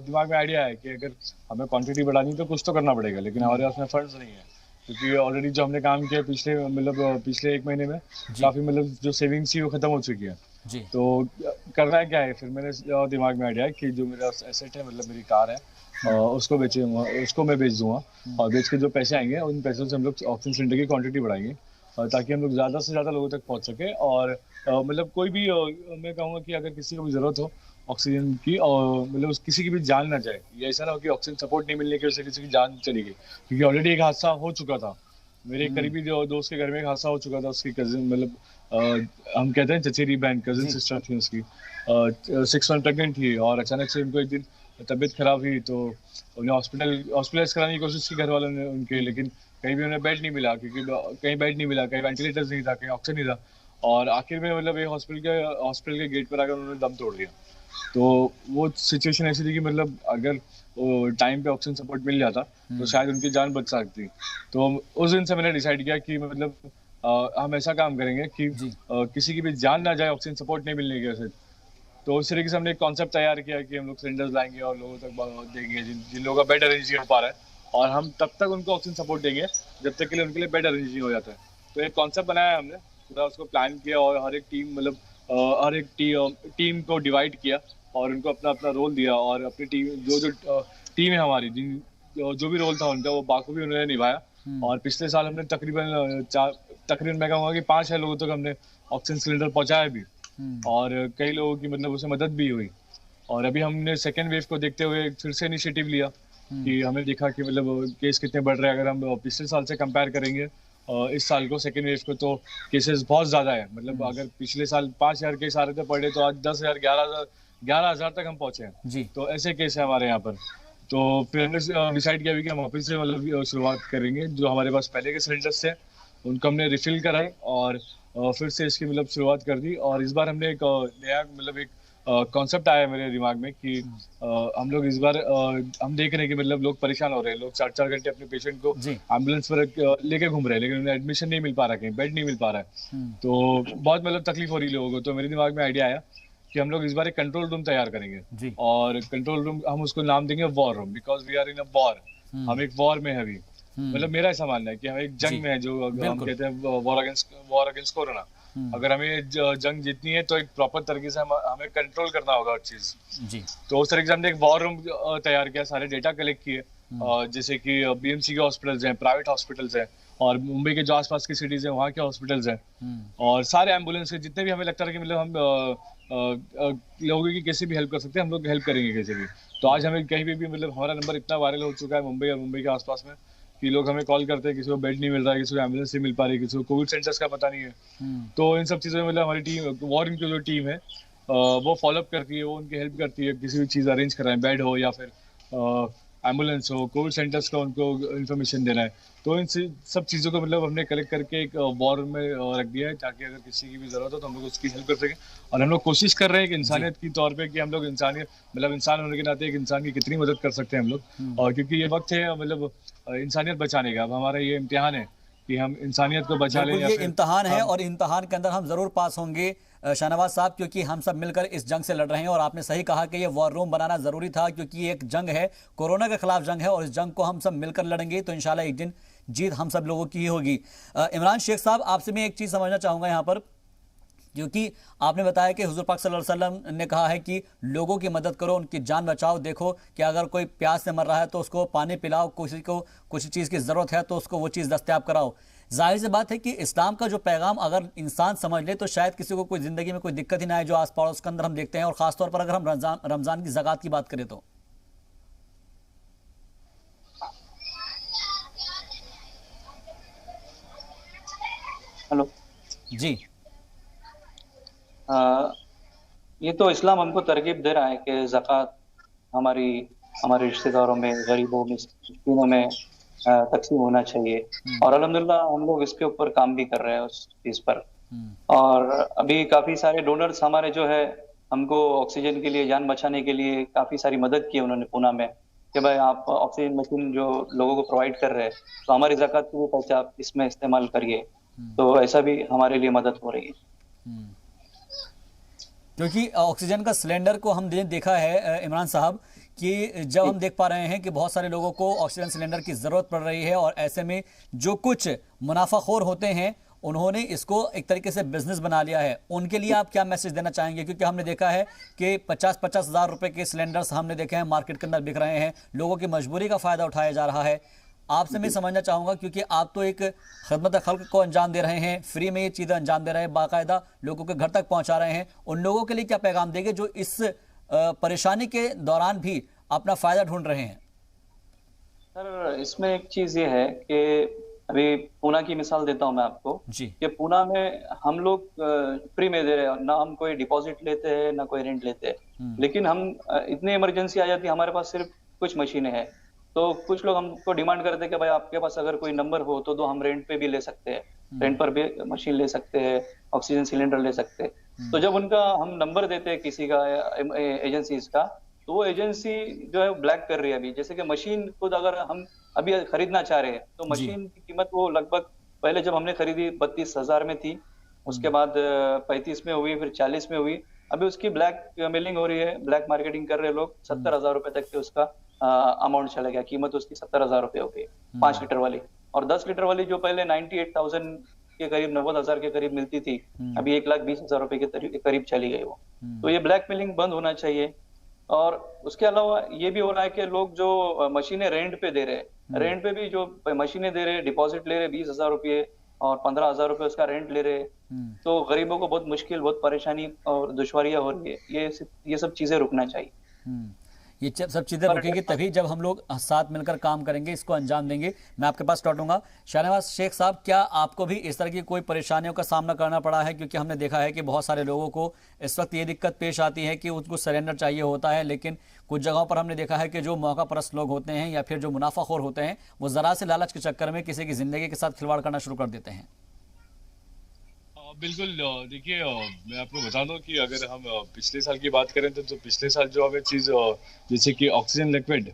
दिमाग में आइडिया है कि अगर हमें क्वांटिटी बढ़ानी तो कुछ तो करना पड़ेगा, लेकिन हमारे पास में फंड्स नहीं है, क्योंकि ऑलरेडी जो हमने काम किया पिछले 1 महीने में काफ़ी मतलब जो सेविंग्स थी वो खत्म हो चुकी है जी। तो करना है क्या है, फिर मेरे दिमाग में आइडिया है कि जो मेरा एसेट है, मतलब मेरी कार है, उसको मैं बेच दूंगा, और बेच के जो पैसे आएंगे उन पैसों से हम लोग ऑक्सीजन सिलेंडर की क्वांटिटी बढ़ाएंगे, ताकि हम लोग ज़्यादा से ज़्यादा लोगों तक पहुंच सके। और मतलब कोई भी मैं कहूँगा कि अगर किसी को भी ज़रूरत हो ऑक्सीजन की, और मतलब किसी की भी जान ना जाए, ये ऐसा ना हो कि ऑक्सीजन सपोर्ट नहीं मिलने की वजह से किसी की जान चली गई, क्योंकि ऑलरेडी एक हादसा हो चुका था। मेरे करीबी दोस्त के घर में एक हादसा हो चुका था, उसकी कजिन, मतलब हम कहते हैं चचेरी बहन, कजिन सिस्टर थी उसकी, 6 मंथ प्रेगनेंट थी, और अचानक से उनको एक दिन तबीयत खराब हुई, तो उन्हें हॉस्पिटलाइज कराने की कोशिश की घर वालों ने उनके, लेकिन कहीं भी उन्हें बेड नहीं मिला, क्योंकि कहीं बेड नहीं मिला, कहीं वेंटिलेटर्स नहीं था, कहीं ऑक्सीजन नहीं था, और आखिर में मतलब एक हॉस्पिटल के गेट पर आकर उन्होंने दम तोड़ दिया। तो वो सिचुएशन ऐसी थी कि मतलब अगर टाइम पे ऑक्सीजन सपोर्ट मिल जाता तो शायद उनकी जान बच सकती। तो उस दिन से मैंने डिसाइड किया कि मतलब हम ऐसा काम करेंगे कि किसी की भी जान ना जाए ऑक्सीजन सपोर्ट नहीं मिलने की वजह से। तो उस तरीके से हमने एक कॉन्सेप्ट तैयार किया कि हम लोग सिलेंडर्स लाएंगे और लोगों तक देंगे जिन लोगों का बेड अरेंज नहीं हो पा रहा है, और हम तब तक उनको ऑक्सीजन सपोर्ट देंगे जब तक के लिए उनके लिए बेड अरेंज नहीं हो जाता है। तो एक कॉन्सेप्ट बनाया हमने, पूरा उसको प्लान किया, और हर एक टीम को डिवाइड किया और उनको अपना अपना रोल दिया, और अपनी टीम जो टीम है हमारी, जो भी रोल था उनका वो बाखूबी उन्होंने निभाया। और पिछले साल हमने तकरीबन मैं कहूँगा कि 5-6 लोगों तक हमने ऑक्सीजन सिलेंडर पहुँचाया भी, और कई लोगों की मतलब उससे मदद भी हुई। और अभी हमने सेकेंड वेव को देखते हुए फिर से इनिशिएटिव लिया कि हमने देखा कि मतलब केस कितने बढ़ रहे हैं। अगर हम पिछले साल से कंपेयर करेंगे इस साल को, सेकेंड वेव को, तो केसेस बहुत ज़्यादा है। मतलब अगर पिछले साल 5,000 केस आ रहे थे पर डे, तो आज 10,000 11,000 तक हम पहुँचे हैं। तो ऐसे केस है हमारे यहाँ पर। तो फिर हमने डिसाइड किया कि हम वापस से मतलब शुरुआत करेंगे। जो हमारे पास पहले के सिलेंडर्स थे उनको हमने रिफिल कराए और फिर से इसकी मतलब शुरुआत कर दी। और इस बार हमने एक नया मतलब एक कॉन्सेप्ट आया मेरे दिमाग में कि हम लोग इस बार हम देख रहे हैं कि मतलब लोग परेशान हो रहे हैं। लोग 4-4 घंटे अपने पेशेंट को एम्बुलेंस पर लेके घूम रहे हैं, लेकिन उन्हें एडमिशन नहीं मिल पा रहा, कहीं बेड नहीं मिल पा रहा है। तो बहुत मतलब तकलीफ हो रही है लोगों को। तो मेरे दिमाग में आइडिया आया कि हम लोग इस बार एक कंट्रोल रूम तैयार करेंगे, और कंट्रोल रूम हम उसको नाम देंगे war room, because we are in a war. हम एक वॉर में है अभी। मतलब मेरा ऐसा मानना है कि हम एक जंग में है, जो हम कहते हैं वॉर अगेंस्ट कोरोना। अगर हमें जंग जीतनी है तो एक प्रॉपर तरीके से हमें कंट्रोल करना होगा हर चीज जी। तो उस तरीके से हमने एक वॉर रूम तैयार किया, सारे डेटा कलेक्ट किए, जैसे कि बीएमसी के हॉस्पिटल्स हैं, प्राइवेट हॉस्पिटल्स हैं, और मुंबई के जो आसपास की सिटीज हैं वहाँ के हॉस्पिटल्स हैं, और सारे एम्बुलेंस के जितने भी हमें लगता है कि मतलब हम लोगों की कैसे भी हेल्प कर सकते हैं, हम लोग हेल्प करेंगे कैसे भी। तो आज हमें कहीं भी मतलब हमारा नंबर इतना वायरल हो चुका है मुंबई और मुंबई के आसपास में कि लोग हमें कॉल करते हैं, किसी को बेड नहीं मिल रहा है, किसी को एम्बुलेंस नहीं मिल पा रही, किसी को कोविड सेंटर्स का पता नहीं है। तो इन सब चीज़ों में मतलब हमारी टीम, वॉर रूम की जो टीम है वो फॉलोअप करती है, वो उनकी हेल्प करती है, किसी भी चीज़ अरेंज कराएं, बेड हो या फिर एम्बुलेंस हो, कोविड सेंटर्स का उनको इन्फॉर्मेशन देना है। तो इन सब चीज़ों को मतलब हमने कलेक्ट करके एक वॉर रूम में रख दिया है, ताकि अगर किसी की भी ज़रूरत हो तो हम लोग उसकी हेल्प कर सकें। और हम लोग कोशिश कर रहे हैं कि इंसानियत की तौर पे कि हम लोग इंसानियत मतलब इंसान होने के नाते एक इंसान की कितनी मदद कर सकते हैं हम लोग, और क्योंकि ये वक्त है मतलब इंसानियत बचाने का। अब हमारा ये इम्तिहान है कि हम इंसानियत को बचा लें। ये इम्तिहान है और इम्तिहान के अंदर हम जरूर पास होंगे शाहनवाज साहब, क्योंकि हम सब मिलकर इस जंग से लड़ रहे हैं। और आपने सही कहा कि ये वॉर रूम बनाना जरूरी था, क्योंकि ये एक जंग है, कोरोना के खिलाफ जंग है, और इस जंग को हम सब मिलकर लड़ेंगे तो इंशाल्लाह एक दिन जीत हम सब लोगों की ही होगी। इमरान शेख साहब, आपसे मैं एक चीज समझना चाहूंगा यहाँ पर, क्योंकि आपने बताया कि हुजूर पाक सल्लल्लाहु अलैहि वसल्लम ने कहा है कि लोगों की मदद करो, उनकी जान बचाओ। देखो कि अगर कोई प्यास से मर रहा है तो उसको पानी पिलाओ, किसी को कुछ चीज़ की ज़रूरत है तो उसको वो चीज़ दस्तयाब कराओ। जाहिर सी बात है कि इस्लाम का जो पैगाम अगर इंसान समझ ले तो शायद किसी को कोई ज़िंदगी में कोई दिक्कत ही ना आए, जो आस पड़ोस के अंदर हम देखते हैं। और ख़ासतौर पर अगर हम रमज़ान की ज़कात की बात करें तो हेलो जी, ये तो इस्लाम हमको तरगीब दे रहा है कि ज़कात हमारे रिश्तेदारों में, गरीबों में, मिस्कीनों में तकसीम होना चाहिए। और अल्हम्दुलिल्लाह हम लोग इसके ऊपर काम भी कर रहे हैं उस चीज़ पर। और अभी काफ़ी सारे डोनर्स हमारे जो है हमको ऑक्सीजन के लिए, जान बचाने के लिए काफ़ी सारी मदद की उन्होंने पूना में, कि भाई आप ऑक्सीजन मशीन जो लोगों को प्रोवाइड कर रहे हैं तो हमारी ज़कात की भी पैसे आप इसमें इस्तेमाल करिए। तो ऐसा भी हमारे लिए मदद हो रही है। क्योंकि ऑक्सीजन का सिलेंडर को हमने देखा है इमरान साहब कि जब हम देख पा रहे हैं कि बहुत सारे लोगों को ऑक्सीजन सिलेंडर की ज़रूरत पड़ रही है, और ऐसे में जो कुछ मुनाफाखोर होते हैं उन्होंने इसको एक तरीके से बिजनेस बना लिया है। उनके लिए आप क्या मैसेज देना चाहेंगे? क्योंकि हमने देखा है कि 50-50 हज़ार रुपए के सिलेंडर्स हमने देखे हैं मार्केट के अंदर बिक रहे हैं, लोगों की मजबूरी का फ़ायदा उठाया जा रहा है। आपसे मैं समझना चाहूँगा, क्योंकि आप तो एक खिदमत खल्क को अंजाम दे रहे हैं, फ्री में ये चीज़ें अंजाम दे रहे हैं, बाकायदा लोगों के घर तक पहुँचा रहे हैं। उन लोगों के लिए क्या पैगाम देंगे जो इस परेशानी के दौरान भी अपना फ़ायदा ढूंढ रहे हैं? सर, इसमें एक चीज़ ये है कि अभी पूना की मिसाल देता हूँ मैं आपको जी। कि पूना में हम लोग फ्री में दे रहे हैं, ना हम कोई डिपॉजिट लेते हैं ना कोई रेंट लेते हैं। लेकिन हम इतनी इमरजेंसी आ जाती है, हमारे पास सिर्फ कुछ मशीनें हैं, तो कुछ लोग हमको डिमांड करते हैं कि भाई आपके पास अगर कोई नंबर हो तो दो, हम रेंट पे भी ले सकते हैं, रेंट पर भी मशीन ले सकते हैं, ऑक्सीजन सिलेंडर ले सकते हैं। तो जब उनका हम नंबर देते हैं किसी का एजेंसीज का, तो वो एजेंसी जो है ब्लैक कर रही है। अभी जैसे कि मशीन खुद अगर हम अभी खरीदना चाह रहे हैं तो मशीन की कीमत वो लगभग पहले जब हमने खरीदी 32,000 में थी, उसके बाद 35 में हुई, फिर 40 में हुई, अभी उसकी ब्लैक मेलिंग हो रही है, ब्लैक मार्केटिंग कर रहे हैं लोग। 70,000 रुपए तक के उसका अमाउंट चला गया, कीमत उसकी 70,000 रुपए हो गई 5 लीटर वाली। और 10 लीटर वाली जो पहले 98,000 के करीब, 90,000 के करीब मिलती थी, अभी 1,20,000 रुपए के करीब चली गई वो। तो ये ब्लैक मेलिंग बंद होना चाहिए। और उसके अलावा ये भी हो रहा है कि लोग जो मशीनें रेंट पे दे रहे हैं, रेंट पे भी जो मशीनें दे रहे हैं, डिपॉजिट ले रहे हैं 20,000 रुपये और 15,000 रुपये उसका रेंट ले रहे हैं। तो गरीबों को बहुत मुश्किल, बहुत परेशानी और दुश्वारियां हो रही है। ये सब चीजें रुकना चाहिए। ये सब चीज़ें रुकेंगी तभी जब हम लोग साथ मिलकर काम करेंगे, इसको अंजाम देंगे। मैं आपके पास लौटूंगा। शाहनवाज शेख साहब, क्या आपको भी इस तरह की कोई परेशानियों का सामना करना पड़ा है? क्योंकि हमने देखा है कि बहुत सारे लोगों को इस वक्त ये दिक्कत पेश आती है कि उनको सरेंडर चाहिए होता है, लेकिन कुछ जगहों पर हमने देखा है कि जो मौका परस्त लोग होते हैं या फिर जो मुनाफाखोर होते हैं, वो ज़रा से लालच के चक्कर में किसी की ज़िंदगी के साथ खिलवाड़ करना शुरू कर देते हैं। बिल्कुल, देखिए मैं आपको बता दूं कि अगर हम पिछले साल की बात करें तो पिछले साल जो हमें चीज़ जैसे कि ऑक्सीजन लिक्विड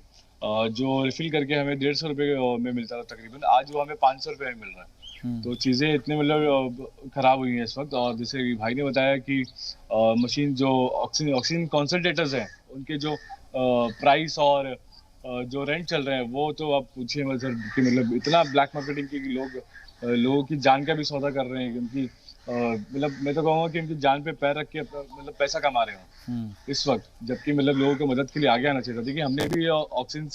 जो रिफिल करके हमें 150 रुपये में मिलता था तकरीबन, आज वो हमें 500 रुपये में मिल रहा है। तो चीज़ें इतने मतलब ख़राब हुई हैं इस वक्त। और जैसे भाई ने बताया कि मशीन जो ऑक्सीजन कॉन्सनट्रेटर्स हैं, उनके जो प्राइस और जो रेंट चल रहे हैं वो तो आप पूछिए मतलब कि मतलब इतना ब्लैक मार्केटिंग की लोगों की जान का भी सौदा कर रहे हैं। क्योंकि मतलब मैं तो कहूँगा कि इनकी जान पे पैर रख के मतलब पैसा कमा रहे हो इस वक्त, जबकि मतलब लोगों को मदद के लिए आगे आना चाहिए था। देखिए हमने भी ऑक्सीजन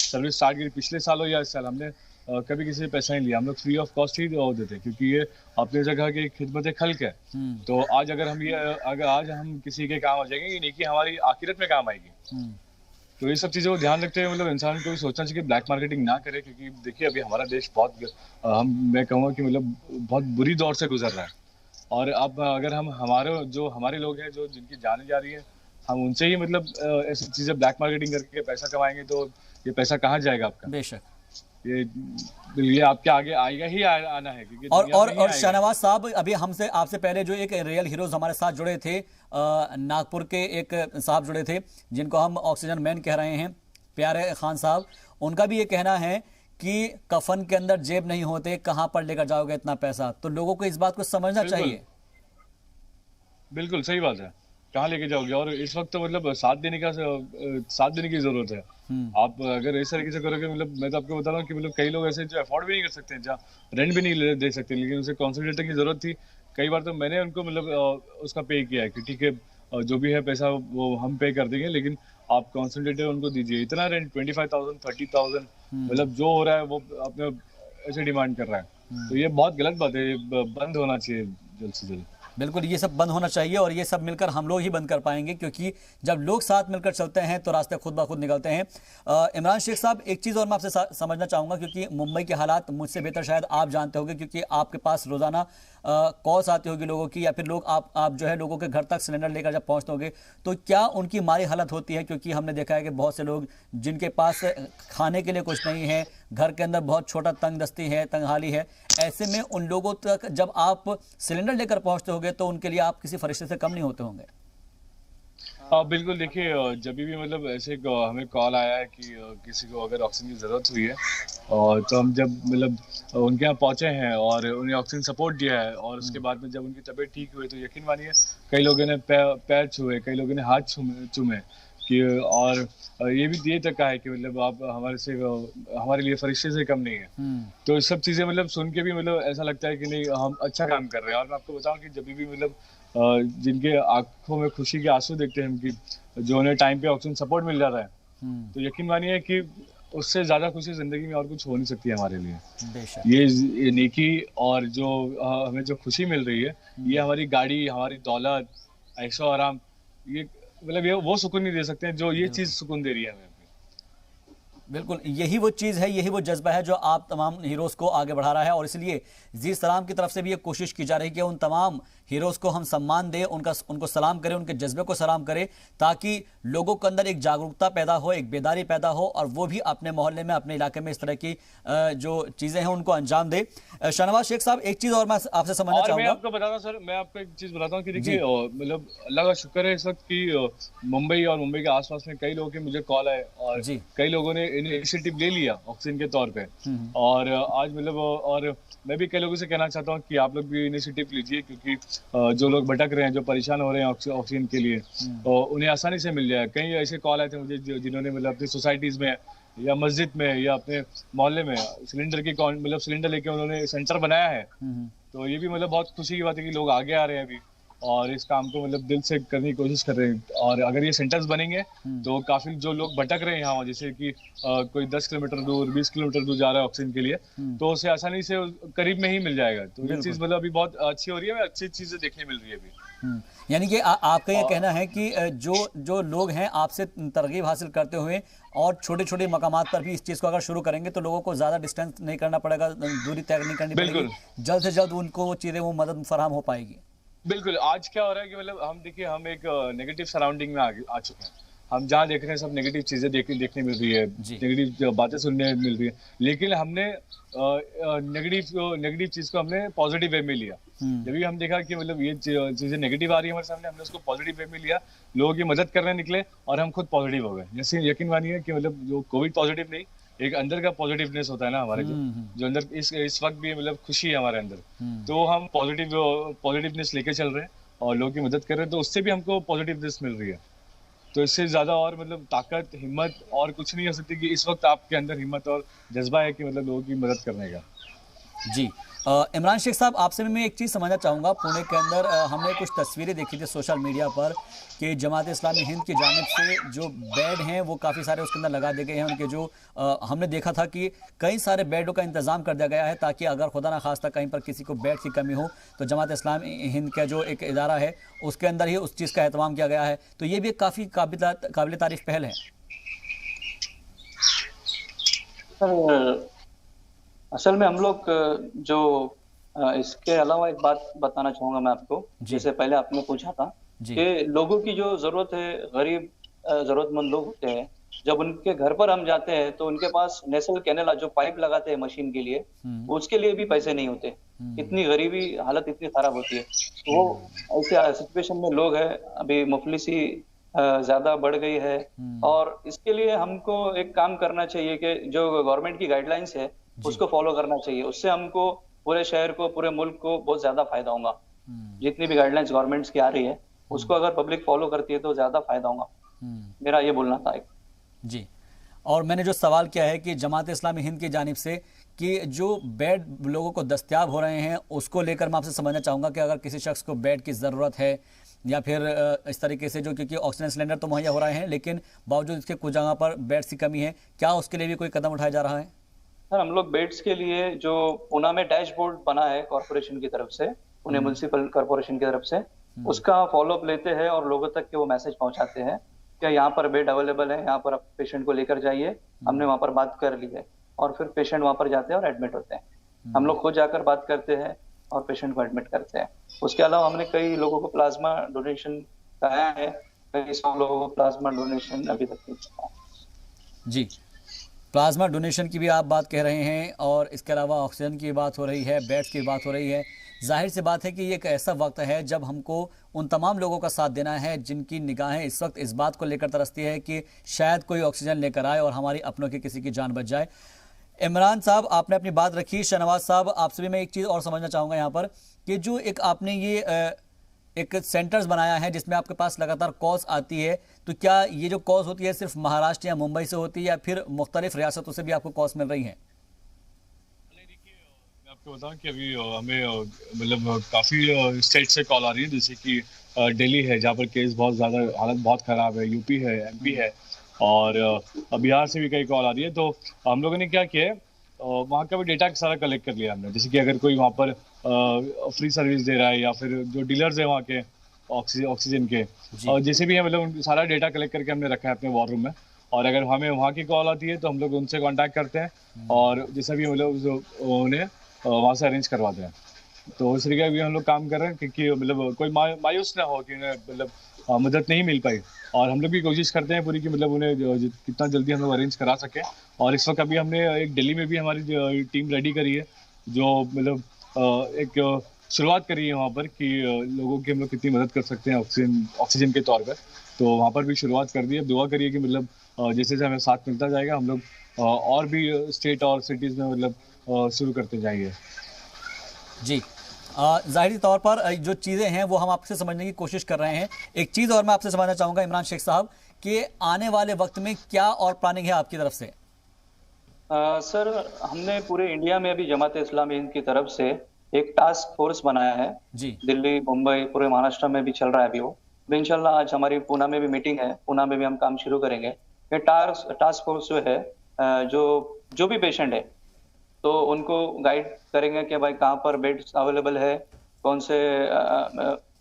सर्विस स्टार्ट की पिछले साल हो या इस साल, हमने कभी किसी से पैसा नहीं लिया, हम लोग फ्री ऑफ कॉस्ट ही देते, क्योंकि ये अपनी जगह की खिदमत खल्क है। तो आज अगर आज हम किसी के काम आ जाएंगे, ये नेकी हमारी आखिरत में काम आएगी। तो ये सब चीज़ों को ध्यान रखते हुए मतलब इंसान को भी सोचना चाहिए कि ब्लैक मार्केटिंग ना करे, क्योंकि देखिए अभी हमारा देश मैं कहूँगा कि मतलब बहुत बुरी दौर से गुजर रहा है। और अब अगर हम हमारे लोग हैं जो जिनकी जाने जा रही है, हम उनसे ही मतलब ऐसी चीज़ें ब्लैक मार्केटिंग करके पैसा कमाएंगे तो ये पैसा कहाँ जाएगा आपका? बेशक ये आपके आगे आएगा ही आना है, क्योंकि और शाहनवाज साहब, अभी हमसे आपसे पहले जो एक रियल हीरोज हमारे साथ जुड़े थे, नागपुर के एक साहब जुड़े थे जिनको हम ऑक्सीजन मैन कह रहे हैं, प्यारे खान साहब, उनका भी ये कहना है कि कफन के अंदर जेब नहीं होते, कहां पर लेकर जाओगे इतना पैसा? तो लोगों को इस बात को समझना चाहिए। बिल्कुल सही बात है, कहाँ लेके जाओगे? और इस वक्त तो मतलब साथ देने की जरूरत है। आप अगर इस तरीके से करोगे, मतलब मैं तो आपको बता रहा हूँ कि मतलब कई लोग ऐसे जो अफोर्ड भी नहीं कर सकते, जहाँ रेंट भी नहीं दे सकते, लेकिन उसे कॉन्सोलिडेटर की जरूरत थी। कई बार तो मैंने उनको मतलब उसका पे किया है कि ठीक है जो भी है पैसा वो हम पे कर देंगे, लेकिन आप कॉन्सोलिडेटर उनको दीजिए। इतना रेंट 25,000 30,000 मतलब जो हो रहा है वो अपने ऐसे डिमांड कर रहा है। तो ये बहुत गलत बात है, ये बंद होना चाहिए जल्द से जल्द। बिल्कुल, ये सब बंद होना चाहिए और ये सब मिलकर हम लोग ही बंद कर पाएंगे, क्योंकि जब लोग साथ मिलकर चलते हैं तो रास्ते खुद ब खुद निकलते हैं। इमरान शेख साहब, एक चीज़ और मैं आपसे समझना चाहूँगा, क्योंकि मुंबई के हालात मुझसे बेहतर शायद आप जानते होंगे, क्योंकि आपके पास रोज़ाना कॉल्स आती होगी लोगों की, या फिर लोग आप जो है लोगों के घर तक सिलेंडर लेकर जब पहुँचते होंगे तो क्या उनकी मारी हालत होती है? क्योंकि हमने देखा है कि बहुत से लोग जिनके पास खाने के लिए कुछ नहीं है, घर के अंदर बहुत छोटा तंगदस्ती है, तंगहाली है, ऐसे में उन लोगों तक जब आप सिलेंडर लेकर पहुंचते होंगे तो उनके लिए आप किसी फरिश्ते से कम नहीं होते होंगे। बिल्कुल, देखिए जब भी मतलब ऐसे हमें कॉल आया है कि किसी को अगर ऑक्सीजन की ज़रूरत हुई है, और तो हम जब मतलब उनके यहाँ पहुँचे हैं और उन्हें ऑक्सीजन सपोर्ट दिया है, और उसके बाद में जब उनकी तबीयत ठीक हुई तो यकीन मानिए कई लोगों ने पैर छुए, कई लोगों ने हाथ चूमे कि, और ये भी ये तक कहा है कि मतलब आप हमारे लिए फरिश्ते से कम नहीं है। तो सब चीज़ें मतलब सुन के भी मतलब ऐसा लगता है कि नहीं, हम अच्छा काम कर रहे हैं। और मैं आपको बताऊं कि जब भी मतलब जिनके आंखों में खुशी के आंसू देखते हैं कि जो उन्हें टाइम पे ऑक्सीजन सपोर्ट मिल जाता है, तो यकीन मानिए कि उससे ज्यादा खुशी जिंदगी में और कुछ हो नहीं सकती है हमारे लिए। ये नेकी और जो हमें जो खुशी मिल रही है, ये हमारी गाड़ी, हमारी दौलत, ऐशो आराम, ये मतलब ये वो सुकून नहीं दे सकते हैं जो ये चीज सुकून दे रही है हमें। बिल्कुल, यही वो चीज़ है, यही वो जज्बा है जो आप तमाम हीरोज़ को आगे बढ़ा रहा है, और इसलिए जी सलाम की तरफ से भी ये कोशिश की जा रही है कि उन तमाम हीरोज़ को हम सम्मान दें, उनको सलाम करें, उनके जज्बे को सलाम करें, ताकि लोगों के अंदर एक जागरूकता पैदा हो, एक बेदारी पैदा हो, और वो भी अपने मोहल्ले में, अपने इलाके में इस तरह की जो चीज़ें हैं उनको अंजाम दे। शाहनवाज शेख साहब, एक चीज़ और मैं आपसे समझना चाहूँगा। मैं आपको बताता हूँ सर, मैं आपको एक चीज़ बताता हूँ कि देखिए मतलब अल्लाह का शुक्र है इस वक्त कि मुंबई और मुंबई के आसपास में कई लोगों के मुझे कॉल आए, और कई लोगों ने इनिशिएटिव ले लिया ऑक्सीजन के तौर पे। और आज मतलब और मैं भी कई लोगों से कहना चाहता हूँ कि आप लोग भी इनिशिएटिव लीजिए, क्योंकि जो लोग भटक रहे हैं, जो परेशान हो रहे हैं ऑक्सीजन के लिए, उन्हें आसानी से मिल जाए। कई ऐसे कॉल आए थे मुझे जिन्होंने मतलब अपनी सोसाइटीज़ में या मस्जिद में या अपने मोहल्ले में सिलेंडर की मतलब सिलेंडर लेके उन्होंने सेंटर बनाया है। तो ये भी मतलब बहुत खुशी की बात है कि लोग आगे आ रहे हैं अभी और इस काम को मतलब दिल से करने की कोशिश कर रहे हैं। और अगर ये सेंटर्स बनेंगे तो काफी जो लोग भटक रहे हैं यहाँ, जैसे कि कोई 10 किलोमीटर दूर, 20 किलोमीटर दूर जा रहा है ऑक्सीजन के लिए, तो उसे आसानी से करीब में ही मिल जाएगा। तो ये चीज मतलब अभी बहुत अच्छी हो रही है, अच्छी चीजें देखने मिल रही है अभी। यानी कि आपका ये कहना है कि जो लोग हैं आपसे तरगीब हासिल करते हुए और छोटे छोटे मकामात पर भी इस चीज़ को अगर शुरू करेंगे तो लोगों को ज़्यादा डिस्टेंस नहीं करना पड़ेगा, दूरी तय नहीं करनी पड़ेगी, जल्द से जल्द उनको वो चीज़ें वो मदद फराहम हो पाएगी। बिल्कुल, आज क्या हो रहा है कि मतलब हम देखिए हम एक नेगेटिव सराउंडिंग में आ चुके हैं। हम जहाँ देख रहे हैं सब नेगेटिव चीजें देखने मिल रही है, नेगेटिव बातें सुनने मिल रही है, लेकिन हमने नेगेटिव चीज को हमने पॉजिटिव वे में लिया। जब भी हम देखा कि मतलब ये चीजें नेगेटिव आ रही है हमारे सामने, हमने उसको पॉजिटिव वे में लिया, लोगों की मदद करने निकले और हम खुद पॉजिटिव हो गए। जैसे यकीन मानिए कि मतलब जो कोविड पॉजिटिव नहीं, एक अंदर का पॉजिटिवनेस होता है ना हमारे जो अंदर इस वक्त भी मतलब खुशी है हमारे अंदर, तो हम पॉजिटिवनेस लेके चल रहे हैं और लोगों की मदद कर रहे हैं, तो उससे भी हमको पॉजिटिवनेस मिल रही है। तो इससे ज्यादा और मतलब ताकत, हिम्मत और कुछ नहीं हो सकती कि इस वक्त आपके अंदर हिम्मत और जज्बा है कि मतलब लोगों की मदद करने का। जी इमरान शेख साहब, आपसे भी मैं एक चीज़ समझना चाहूँगा। पुणे के अंदर हमने कुछ तस्वीरें देखी थी सोशल मीडिया पर कि जमात इस्लामी हिंद की जानिब से जो बेड हैं वो काफ़ी सारे उसके अंदर लगा दिए गए हैं। उनके जो हमने देखा था कि कई सारे बेडों का इंतज़ाम कर दिया गया है ताकि अगर खुदा ना खास्ता कहीं पर किसी को बेड की कमी हो तो जमात इस्लामी हिंद का जो एक इदारा है उसके अंदर ही उस चीज़ का एहतमाम किया गया है। तो ये भी एक काफ़ी काबिल तारीफ पहल है। असल में हम लोग जो इसके अलावा एक बात बताना चाहूंगा मैं आपको, जैसे पहले आपने पूछा था कि लोगों की जो जरूरत है, गरीब जरूरतमंद लोग होते हैं, जब उनके घर पर हम जाते हैं तो उनके पास नेशनल कैनल जो पाइप लगाते हैं मशीन के लिए, उसके लिए भी पैसे नहीं होते। इतनी गरीबी हालत इतनी खराब होती है। तो वो ऐसे सिचुएशन में लोग हैं, अभी मुफलिसी ज्यादा बढ़ गई है और इसके लिए हमको एक काम करना चाहिए कि जो गवर्नमेंट की गाइडलाइंस है उसको फॉलो करना चाहिए। उससे हमको पूरे शहर को, पूरे मुल्क को बहुत ज्यादा फायदा होगा। जितनी भी गाइडलाइंस गवर्नमेंट्स की आ रही है उसको अगर पब्लिक फॉलो करती है तो ज्यादा फायदा होगा। मेरा ये बोलना था एक। जी, और मैंने जो सवाल किया है कि जमात इस्लामी हिंद की जानिब से कि जो बेड लोगों को दस्तयाब हो रहे हैं उसको लेकर मैं आपसे समझना चाहूँगा कि अगर किसी शख्स को बेड की ज़रूरत है या फिर इस तरीके से जो, क्योंकि ऑक्सीजन सिलेंडर तो मुहैया हो रहे हैं लेकिन बावजूद इसके कुछ जगह पर बेड्स की कमी है, क्या उसके लिए भी कोई कदम उठाया जा रहा है? सर, हम लोग बेड्स के लिए जो पूना में डैशबोर्ड बना है कॉर्पोरेशन की तरफ से, पुणे म्युनिसिपल कॉर्पोरेशन की तरफ से, उसका फॉलोअप लेते हैं और लोगों तक के वो मैसेज पहुंचाते हैं कि यहाँ पर बेड अवेलेबल है, यहाँ पर आप पेशेंट को लेकर जाइए। हमने वहाँ पर बात कर ली है और फिर पेशेंट वहाँ पर जाते हैं और एडमिट होते हैं। हम लोग खुद जाकर बात करते हैं और पेशेंट को एडमिट करते हैं। उसके अलावा हमने कई लोगों को प्लाज्मा डोनेशन कराया है, कई 100 लोगों को प्लाज्मा डोनेशन अभी तक नहीं किया। जी, प्लाज्मा डोनेशन की भी आप बात कह रहे हैं और इसके अलावा ऑक्सीजन की बात हो रही है, बेड्स की बात हो रही है। जाहिर सी बात है कि ये एक ऐसा वक्त है जब हमको उन तमाम लोगों का साथ देना है जिनकी निगाहें इस वक्त इस बात को लेकर तरसती है कि शायद कोई ऑक्सीजन लेकर आए और हमारी अपनों की किसी की जान बच जाए। इमरान साहब, आपने अपनी बात रखी। शहनवाज साहब, आपसे भी मैं एक चीज़ और समझना चाहूँगा यहाँ पर कि जो एक आपने ये एक सेंटर्स बनाया है जिसमें आपके पास लगातार कॉल्स आती है, तो क्या ये जो कॉल्स होती है सिर्फ महाराष्ट्र या मुंबई से होती है या फिर मुख्तलिफ रियासतों से भी आपको कॉल्स मिल रही हैं? मैं आपको बताऊं कि अभी हमें मतलब काफ़ी स्टेट से कॉल आ रही है, जैसे कि दिल्ली है जहाँ पर केस बहुत ज़्यादा, हालत बहुत ख़राब है, यूपी है, एमपी है और बिहार से भी कई कॉल आ रही है। तो हम लोगों ने क्या किया है, वहाँ का भी डेटा सारा कलेक्ट कर लिया हमने। जैसे कि अगर कोई वहाँ पर फ्री सर्विस दे रहा है या फिर जो डीलर्स है वहाँ के ऑक्सीजन के, और जैसे भी है मतलब सारा डेटा कलेक्ट करके हमने रखा है अपने वॉर रूम में। और अगर हमें वहाँ की कॉल आती है तो हम लोग उनसे कांटेक्ट करते हैं और जैसा भी मतलब उन्हें वहाँ से अरेंज करवाते हैं। तो इस तरीके भी हम लोग काम कर रहे हैं क्योंकि मतलब कोई मायूस ना हो कि उन्हें मतलब मदद नहीं मिल पाई, और हम लोग भी कोशिश करते हैं पूरी कि मतलब उन्हें कितना जल्दी हम लोग अरेंज करा सकें। और इस वक्त अभी हमने एक दिल्ली में भी हमारी टीम रेडी करी है जो मतलब एक शुरुआत करी है वहाँ पर कि लोगों की हम लोग कितनी मदद कर सकते हैं ऑक्सीजन के तौर पर। तो वहाँ पर भी शुरुआत कर दी है। दुआ करिए कि मतलब जैसे जैसे हमें साथ मिलता जाएगा हम लोग और भी स्टेट और सिटीज़ में मतलब शुरू करते जाएंगे। जी, ज़ाहिरी तौर पर जो चीज़ें हैं वो हम आपसे समझने की कोशिश कर रहे हैं। एक चीज़ और मैं आपसे समझना चाहूँगा इमरान शेख साहब कि आने वाले वक्त में क्या और प्लानिंग है आपकी तरफ से? सर, हमने पूरे इंडिया में अभी जमात इस्लामी हिंद की तरफ से एक टास्क फोर्स बनाया है जी। दिल्ली, मुंबई, पूरे महाराष्ट्र में भी चल रहा है अभी वो। इंशाल्लाह आज हमारी पूना में भी मीटिंग है, पूना में भी हम काम शुरू करेंगे। ये टास्क फोर्स जो है जो भी पेशेंट है तो उनको गाइड करेंगे कि भाई कहाँ पर बेड्स अवेलेबल है, कौन से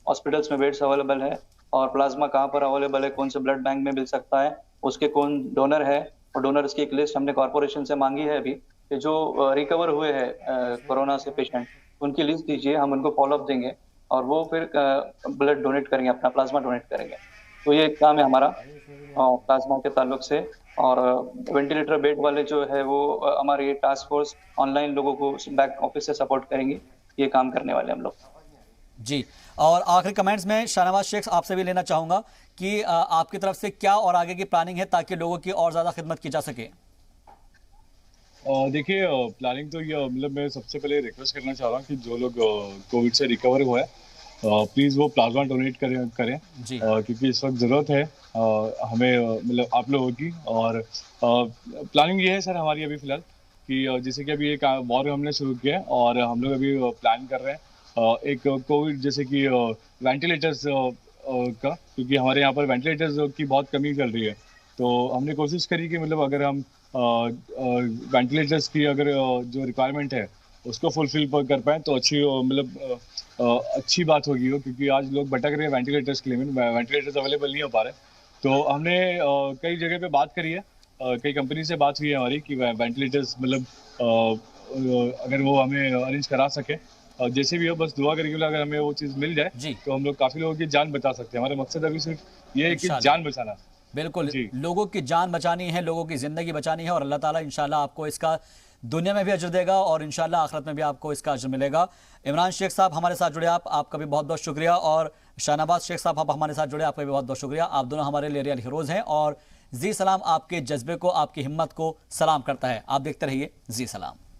हॉस्पिटल्स में बेड्स अवेलेबल है और प्लाज्मा कहाँ पर अवेलेबल है, कौन से ब्लड बैंक में मिल सकता है, उसके कौन डोनर है। और डोनर्स की एक लिस्ट हमने कॉर्पोरेशन से मांगी है अभी कि जो रिकवर हुए हैं कोरोना से पेशेंट, उनकी लिस्ट दीजिए, हम उनको फॉलोअप देंगे और वो फिर ब्लड डोनेट करेंगे, अपना प्लाज्मा डोनेट करेंगे। तो ये काम है हमारा प्लाज्मा के ताल्लुक से। और वेंटिलेटर बेड वाले जो है वो हमारी ये टास्क फोर्स ऑनलाइन लोगों को बैक ऑफिस से सपोर्ट करेंगी। ये काम करने वाले हम लोग जी। और आखिरी कमेंट्स में शहनवाज शेख आपसे भी लेना चाहूंगा कि आपकी तरफ से क्या और आगे की प्लानिंग है ताकि लोगों की और ज्यादा खिदमत की जा सके? देखिए, प्लानिंग तो ये मतलब मैं सबसे पहले रिक्वेस्ट करना चाह रहा हूँ कि जो लोग कोविड से रिकवर हुए हैं प्लीज़ वो प्लाज्मा डोनेट करें क्योंकि इस वक्त ज़रूरत है हमें मतलब आप लोगों की। और प्लानिंग ये है सर हमारी अभी फ़िलहाल कि जैसे कि अभी एक वॉर हमने शुरू किया है और हम लोग अभी प्लान कर रहे हैं एक कोविड जैसे कि वेंटिलेटर्स का, क्योंकि हमारे यहाँ पर वेंटिलेटर्स की बहुत कमी चल रही है। तो हमने कोशिश करी कि मतलब अगर हम वेंटिलेटर्स की अगर जो रिक्वायरमेंट है उसको फुलफिल कर पाए तो अच्छी मतलब अच्छी बात होगी वो, क्योंकि आज लोग भटक रहे हैं वेंटिलेटर्स के लिए, वेंटिलेटर्स अवेलेबल नहीं हो पा रहे। तो हमने कई जगह पे बात करी है, कई कंपनी से बात हुई है हमारी कि वेंटिलेटर्स मतलब अगर वो हमें अरेंज करा सके, जैसे भी हो बस दुआ करेंगे अगर हमें वो चीज़ मिल जाए तो हम लोग काफ़ी लोगों की जान बचा सकते हैं। हमारा मकसद अभी सिर्फ ये है कि जान बचाना। बिल्कुल, लोगों की जान बचानी है, लोगों की जिंदगी बचानी है और अल्लाह ताला इंशाल्लाह आपको इसका दुनिया में भी अजर देगा और इंशाल्लाह आखिरत में भी आपको इसका अजर मिलेगा। इमरान शेख साहब हमारे साथ जुड़े, आपका भी बहुत बहुत शुक्रिया, और शाहनवाज शेख साहब आप हमारे साथ जुड़े, आपका भी बहुत बहुत शुक्रिया। आप दोनों हमारे लिए रियल हीरोज़ हैं और जी सलाम आपके जज्बे को, आपकी हिम्मत को सलाम करता है। आप देखते रहिए जी सलाम।